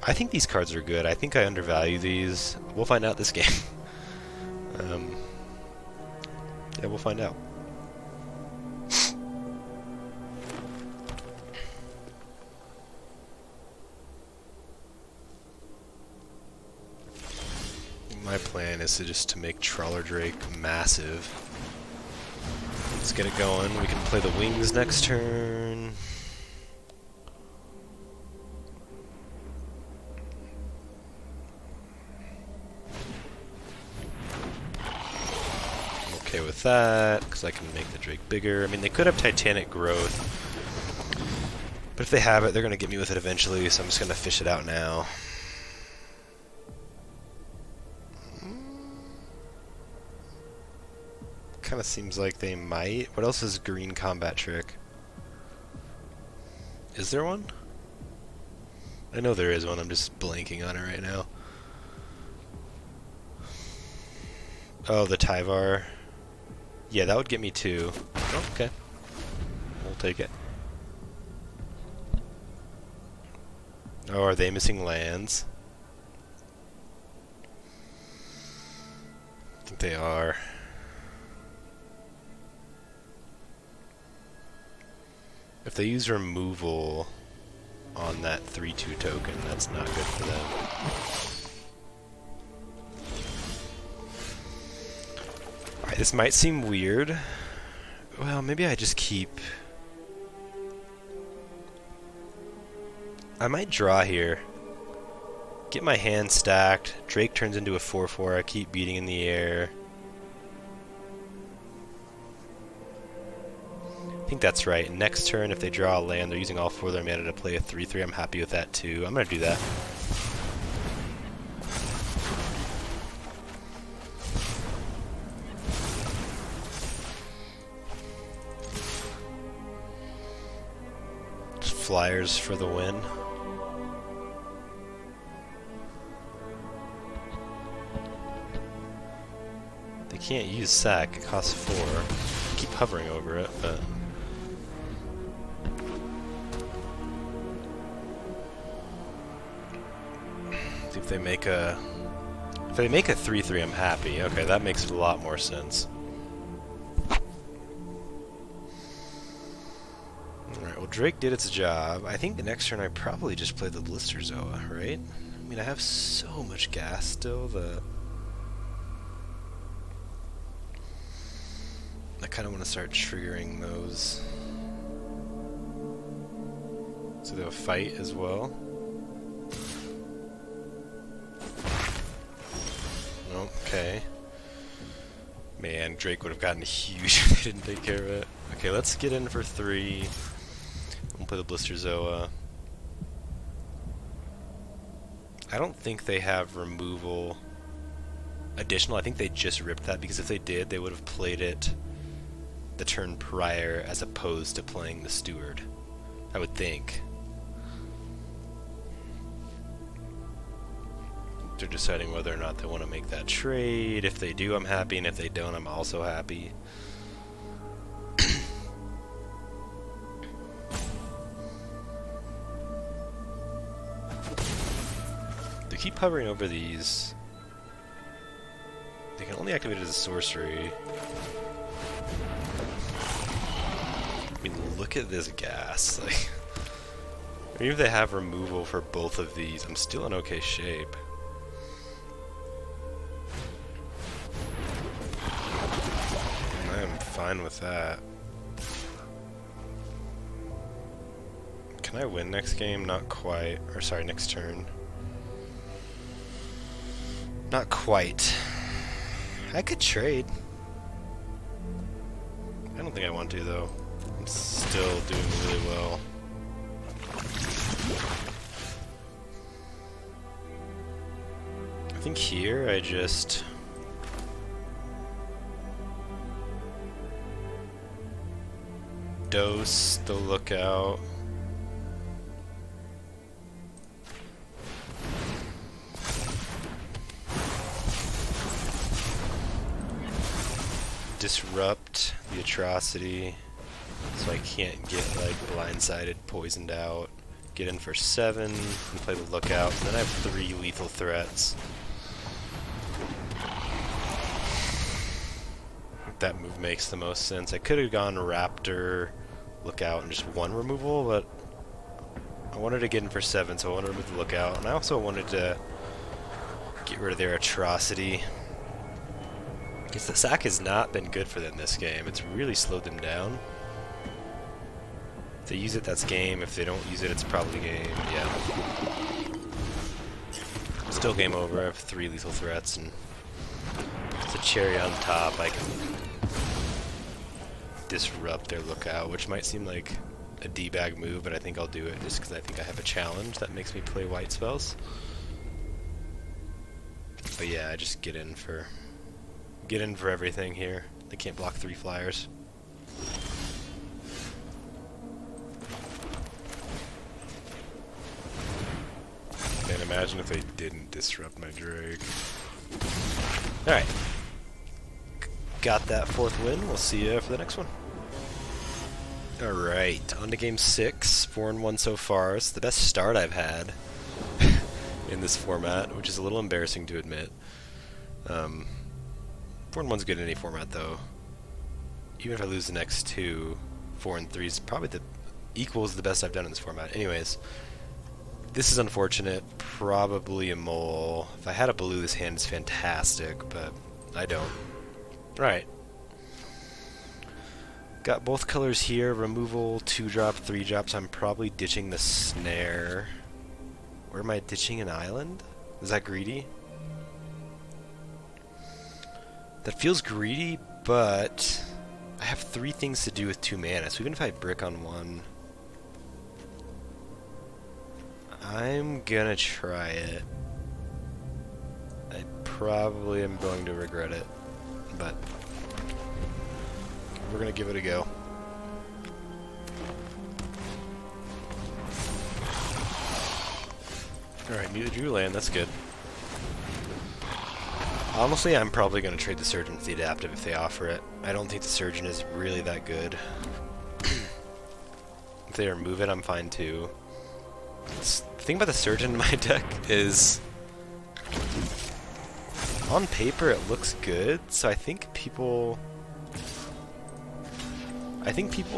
I think these cards are good. I think I undervalue these. We'll find out this game. Yeah, we'll find out. My plan is to make Trawler Drake massive. Let's get it going. We can play the wings next turn. I'm okay with that, because I can make the Drake bigger. I mean, they could have Titanic Growth, but if they have it, they're going to get me with it eventually, so I'm just going to fish it out now. Kind of seems like they might. What else is green combat trick? Is there one? I know there is one, I'm just blanking on it right now. Oh, the Tyvar. Yeah, that would get me 2. Oh, okay. We'll take it. Oh, are they missing lands? I think they are. If they use removal on that 3/2 token, that's not good for them. Alright, this might seem weird. Well, maybe I just keep... I might draw here. Get my hand stacked. Drake turns into a 4/4. I keep beating in the air. I think that's right. Next turn, if they draw a land, they're using all 4 of their mana to play a 3/3. I'm happy with that too. I'm going to do that. Just flyers for the win. They can't use sack. It costs 4. I keep hovering over it, but... If they make a 3/3, I'm happy. Okay, that makes a lot more sense. Alright, well Drake did its job. I think the next turn I probably just play the Blister Zoa, right? I mean, I have so much gas still that I kind of want to start triggering those. So they have a fight as well. Okay. Man, Drake would have gotten huge if they didn't take care of it. Okay, let's get in for 3. We'll play the Blister Zoa. I don't think they have removal additional. I think they just ripped that, because if they did, they would have played it the turn prior as opposed to playing the Steward. I would think. They're deciding whether or not they want to make that trade. If they do, I'm happy, and if they don't, I'm also happy. They keep hovering over these. They can only activate it as a sorcery. I mean, look at this gas. Like, even if they have removal for both of these, I'm still in okay shape. I'm fine with that. Can I win next game? Not quite. Or sorry, next turn. Not quite. I could trade. I don't think I want to, though. I'm still doing really well. I think here I just... dose the Lookout. Disrupt the Atrocity so I can't get like blindsided, poisoned out. Get in for 7 and play the Lookout, and then I have 3 lethal threats. That move makes the most sense. I could have gone Raptor, Lookout, and just 1 removal, but I wanted to get in for 7, so I wanted to remove the Lookout, and I also wanted to get rid of their Atrocity. Because the sack has not been good for them this game. It's really slowed them down. If they use it, that's game. If they don't use it, it's probably game. Yeah. Still game over. I have 3 lethal threats, and it's a cherry on top. I can disrupt their Lookout, which might seem like a D-bag move, but I think I'll do it just because I think I have a challenge that makes me play white spells. But yeah, I just get in for everything here. They can't block 3 flyers. imagine if they didn't disrupt my drake. Alright. Got that 4th win. We'll see you for the next one. Alright, on to game 6. 4-1 so far. It's the best start I've had in this format, which is a little embarrassing to admit. 4-1's good in any format, though. Even if I lose the next 2, 4-3 is probably equals the best I've done in this format. Anyways, this is unfortunate. Probably a mole. If I had a blue, this hand is fantastic, but I don't. Right. Got both colors here. Removal, 2-drop, 3-drop, so I'm probably ditching the snare. Or am I ditching an island? Is that greedy? That feels greedy, but I have 3 things to do with 2 mana, so even if I brick on 1, I'm gonna try it. I probably am going to regret it, but we're gonna give it a go. Alright, neither drew land, that's good. Honestly, I'm probably going to trade the Surgeon for the Adaptive if they offer it. I don't think the Surgeon is really that good. If they remove it, I'm fine too. The thing about the Surgeon in my deck is, on paper it looks good, so I think people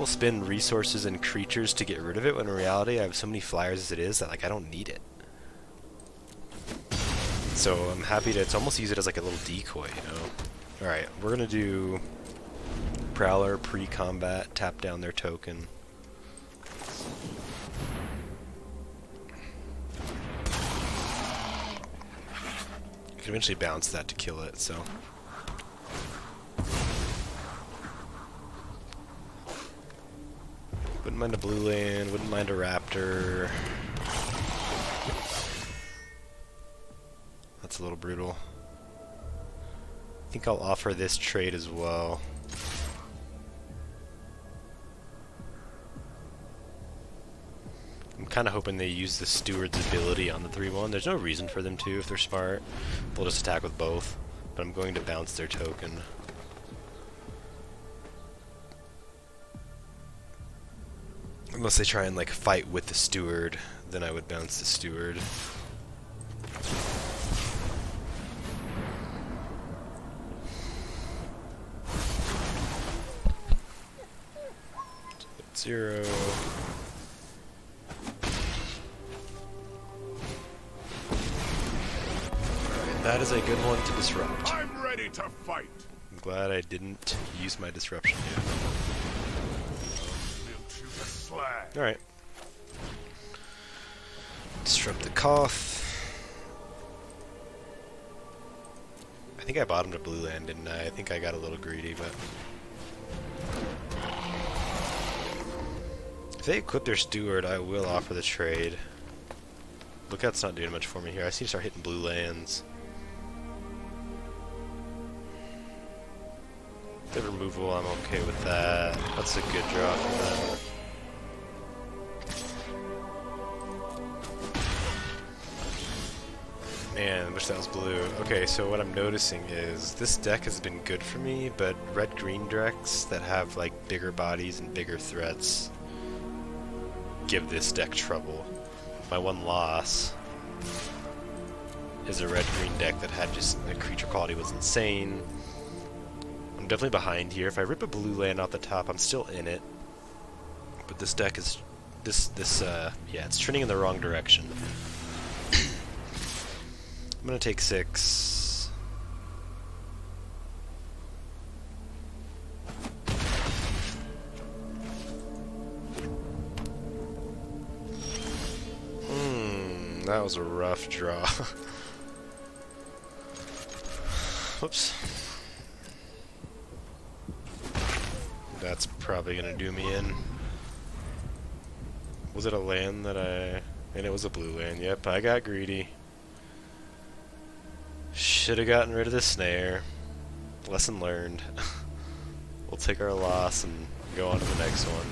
spend resources and creatures to get rid of it, when in reality I have so many flyers as it is that like I don't need it. So I'm happy to almost use it as like a little decoy, you know. Alright, we're gonna do Prowler pre-combat, tap down their token. You can eventually bounce that to kill it, so. Wouldn't mind a blue land, wouldn't mind a raptor. That's a little brutal. I think I'll offer this trade as well. I'm kind of hoping they use the Steward's ability on the 3-1. There's no reason for them to if they're smart. They'll just attack with both. But I'm going to bounce their token. Unless they try and like fight with the Steward, then I would bounce the Steward. Zero. Alright, that is a good one to disrupt.
I'm ready to fight.
I'm glad I didn't use my disruption yet. Alright. Disrupt the Koth. I think I bottomed a blue land, didn't I? I think I got a little greedy, but if they equip their Steward, I will offer the trade. Lookout's not doing much for me here. I need to start hitting blue lands. The removal, I'm okay with that. That's a good draw for them. Man, I wish that was blue. Okay, so what I'm noticing is this deck has been good for me, but red-green decks that have like bigger bodies and bigger threats give this deck trouble. My one loss is a red-green deck that had just the creature quality was insane. I'm definitely behind here. If I rip a blue land off the top, I'm still in it. But this deck is yeah, it's trending in the wrong direction. I'm gonna take 6. That was a rough draw. Whoops. That's probably gonna do me in. Was it a land that and it was a blue land. Yep, I got greedy. Should have gotten rid of the snare. Lesson learned. We'll take our loss and go on to the next one.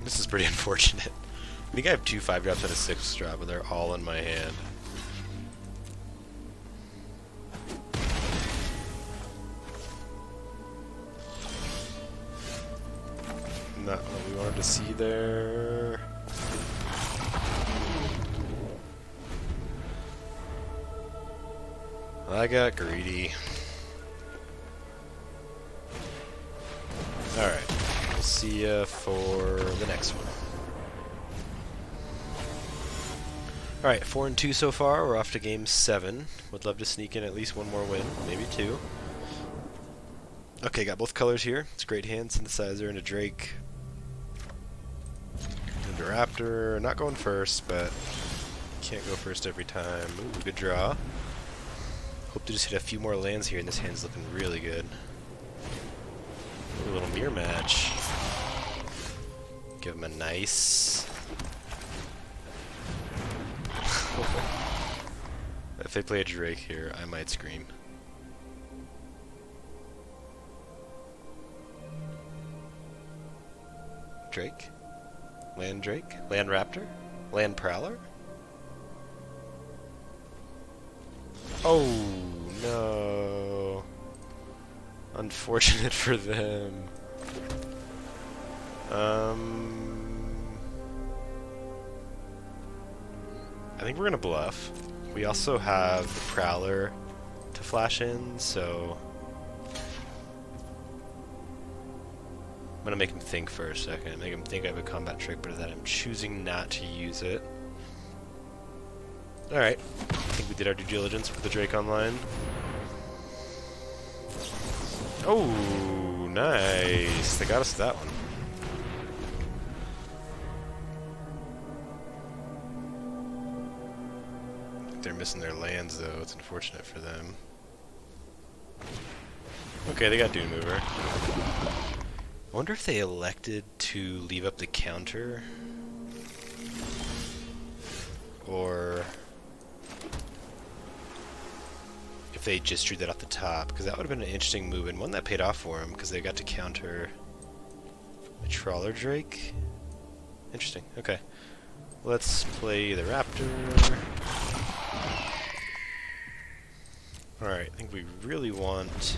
This is pretty unfortunate. I think I have 2 5-drops and a 6-drop, and they're all in my hand. Not what we wanted to see there. I got greedy. Alright, we'll see ya for the next one. Alright, 4-2 so far. We're off to game 7. Would love to sneak in at least one more win, maybe 2. Okay, got both colors here. It's a great hand, synthesizer, and a Drake. And a Raptor. Not going first, but can't go first every time. Ooh, good draw. Hope to just hit a few more lands here, and this hand's looking really good. Ooh, a little mirror match. Give him a nice... If they play a Drake here, I might scream. Drake? Land Drake? Land Raptor? Land Prowler? Oh, no. Unfortunate for them. I think we're gonna bluff. We also have the Prowler to flash in, so I'm gonna make him think for a second. Make him think I have a combat trick, but that I'm choosing not to use it. Alright. I think we did our due diligence with the Drake online. Oh, nice. They got us that one. They're missing their lands, though. It's unfortunate for them. Okay, they got Dune Mover. I wonder if they elected to leave up the counter, or if they just drew that off the top, because that would have been an interesting move, and one that paid off for them, because they got to counter a Trawler Drake. Interesting, okay. Let's play the Raptor. Alright, I think we really want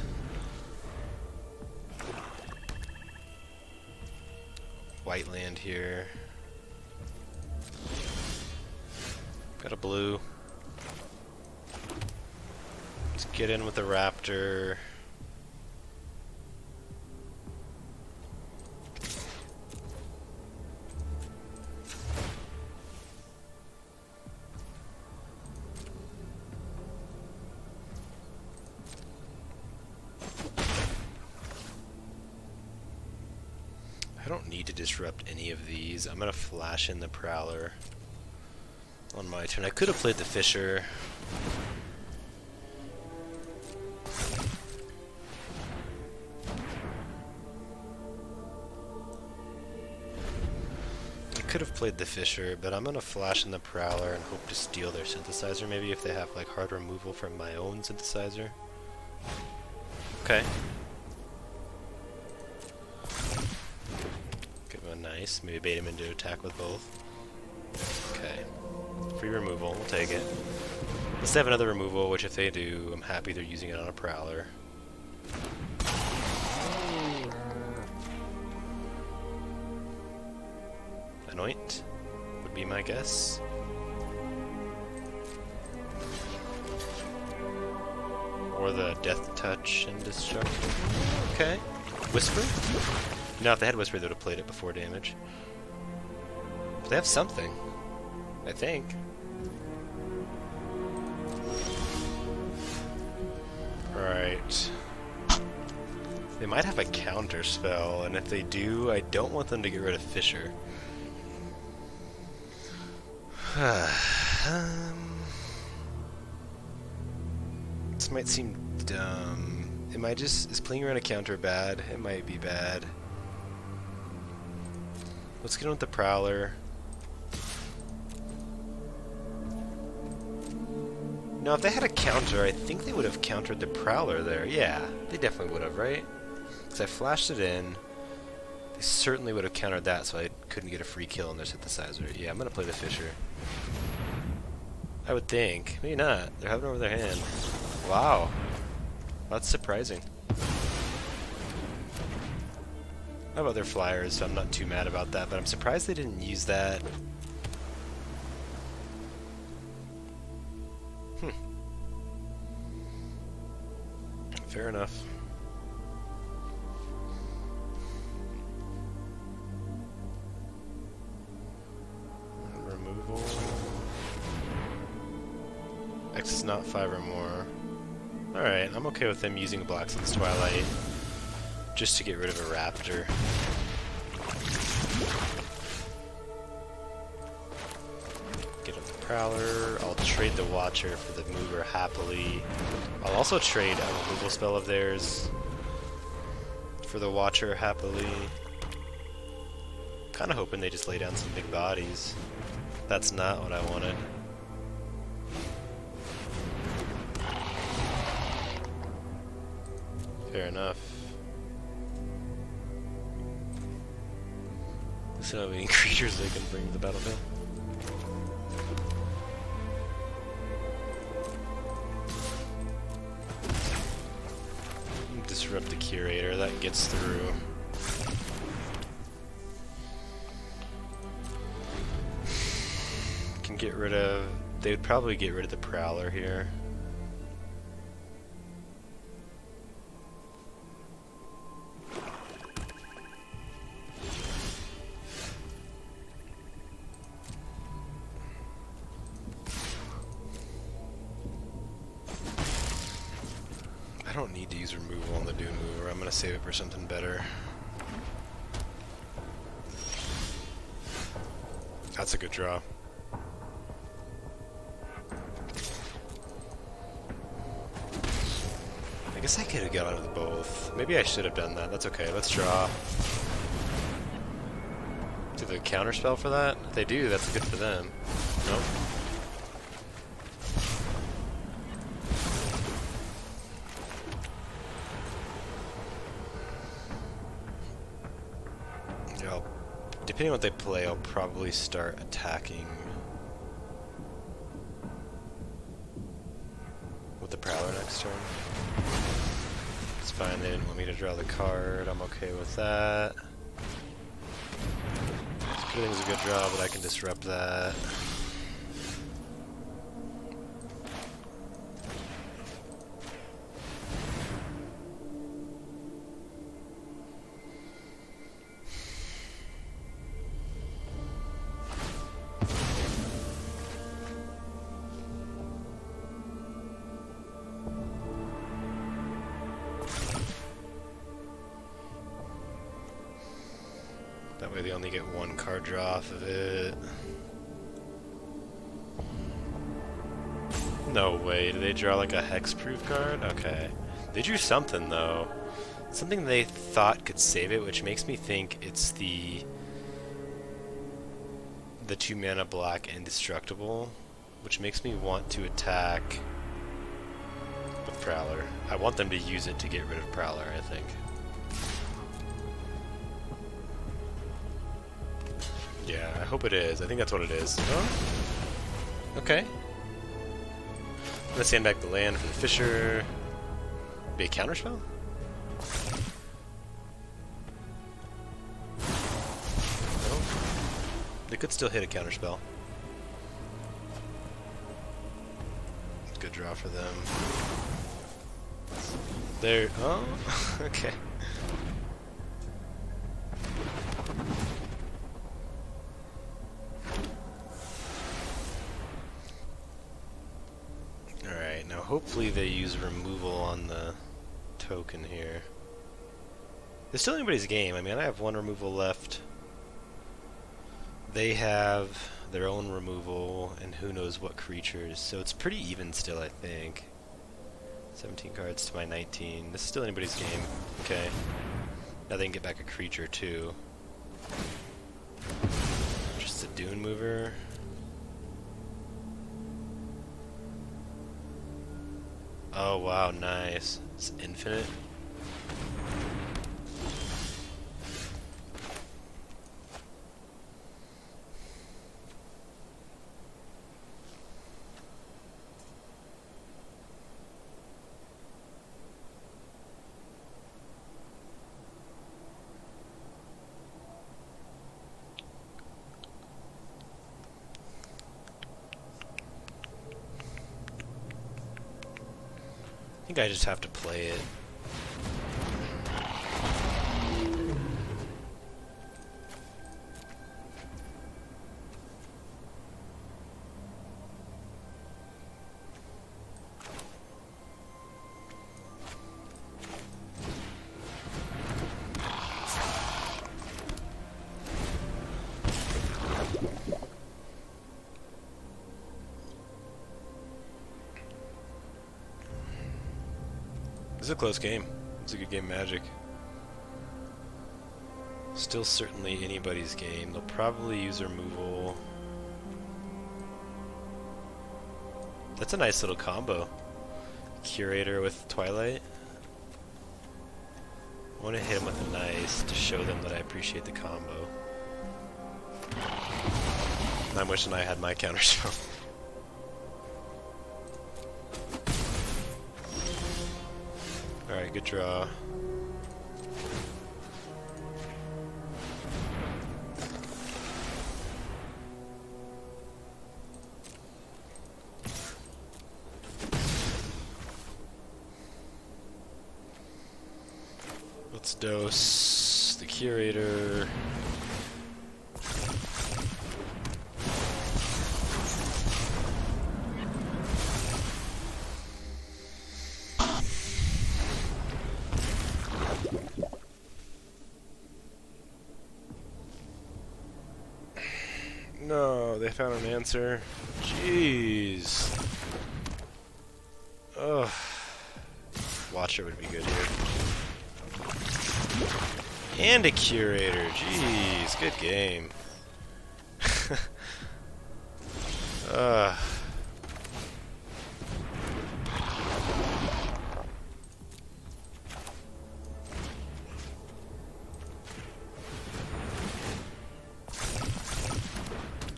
white land here. Got a blue. Let's get in with the Raptor. I don't need to disrupt any of these. I'm gonna flash in the Prowler on my turn. I could have played the Fisher. But I'm gonna flash in the Prowler and hope to steal their synthesizer, maybe if they have like hard removal from my own synthesizer. Okay. Nice. Maybe bait him into attack with both. Okay. Free removal. We'll take it. Let's have another removal, which if they do, I'm happy they're using it on a Prowler. Anoint would be my guess. Or the Death Touch and Destructive. Okay. Whisper? No, if they had Whisper, they would have played it before damage. But they have something, I think. Alright. They might have a counter spell, and if they do, I don't want them to get rid of Fisher. This might seem dumb. Is playing around a counter bad? It might be bad. Let's get on with the Prowler. No, if they had a counter, I think they would have countered the Prowler there. Yeah, they definitely would have, right? Because I flashed it in. They certainly would have countered that, so I couldn't get a free kill on their synthesizer. Yeah, I'm gonna play the Fisher. I would think. Maybe not. They're having over their hand. Wow. That's surprising. I have other flyers, so I'm not too mad about that, but I'm surprised they didn't use that. Fair enough. Removal. X is not 5 or more. Alright, I'm okay with them using Blacksmith's Twilight just to get rid of a Raptor. Get him the Prowler. I'll trade the Watcher for the Mover happily. I'll also trade a removal spell of theirs for the Watcher happily. Kinda hoping they just lay down some big bodies. That's not what I wanted. Fair enough. So how many creatures they can bring to the battlefield. Disrupt the Curator, that gets through. Can get rid of... They would probably get rid of the Prowler here. I don't need to use removal on the Dune Mover. I'm going to save it for something better. That's a good draw. I guess I could have gone with both. Maybe I should have done that. That's okay. Let's draw. Do they counterspell for that? If they do, that's good for them. Nope. Depending on what they play, I'll probably start attacking with the Prowler next turn. It's fine, they didn't want me to draw the card, I'm okay with that. Everything's a good draw, but I can disrupt that. That way they only get one card draw off of it. No way, did they draw like a hexproof card? Okay. They drew something though. Something they thought could save it, which makes me think it's the 2 mana black indestructible, which makes me want to attack with Prowler. I want them to use it to get rid of Prowler, I think. Yeah, I hope it is. I think that's what it is. Oh? Okay. I'm gonna sand back the land for the Fisher. Be a counterspell? No. They could still hit a counterspell. Good draw for them. There. Oh, okay. Alright, now hopefully they use removal on the token here. It's still anybody's game. I mean, I have one removal left. They have their own removal, and who knows what creatures. So it's pretty even still, I think. 17 cards to my 19. This is still anybody's game. Okay. Now they can get back a creature, too. Just a Dune Mover. Oh wow, nice. It's infinite. think I just have to play it. This is a close game. It's a good game, Magic. Still certainly anybody's game. They'll probably use removal. That's a nice little combo. Curator with Twilight. I want to hit him with a nice to show them that I appreciate the combo. I'm wishing I had my counterspell. Alright, good draw. Let's dose the Curator. No, they found an answer. Jeez. Ugh. Watcher would be good here. And a Curator. Jeez, good game. Ugh.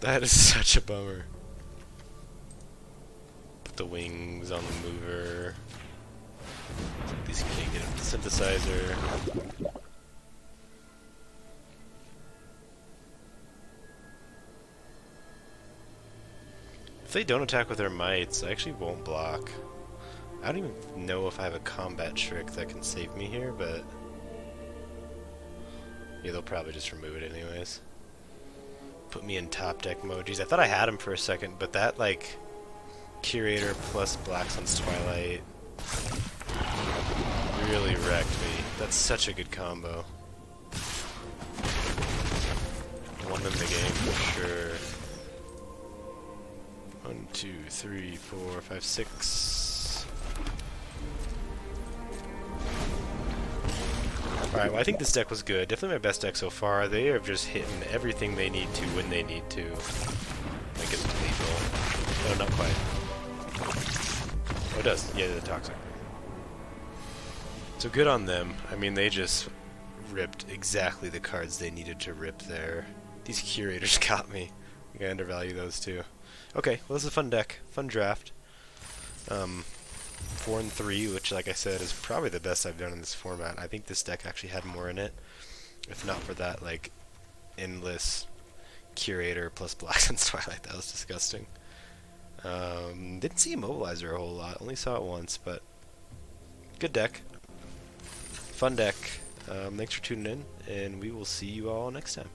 That is such a bummer. Put the wings on the mover. At least you can't get a synthesizer. If they don't attack with their mites, I actually won't block. I don't even know if I have a combat trick that can save me here, but yeah, they'll probably just remove it anyways. Put me in top deck mode. Jeez, I thought I had him for a second, but that, like, Curator plus Black Sun's Twilight really wrecked me. That's such a good combo. Won them the game for sure. 1, 2, 3, 4, 5, 6. Alright, well I think this deck was good. Definitely my best deck so far. They have just hitting everything they need to when they need to. Make it lethal. Oh, not quite. Oh, it does. Yeah, the toxic. So good on them. I mean, they just ripped exactly the cards they needed to rip there. These Curators got me. I think I undervalue those too. Okay, well this is a fun deck. Fun draft. 4 and 3, which, like I said, is probably the best I've done in this format. I think this deck actually had more in it, if not for that, like, endless Curator plus Black Sun's Twilight. That was disgusting. Didn't see Immobilizer a whole lot. Only saw it once, but good deck. Fun deck. Thanks for tuning in, and we will see you all next time.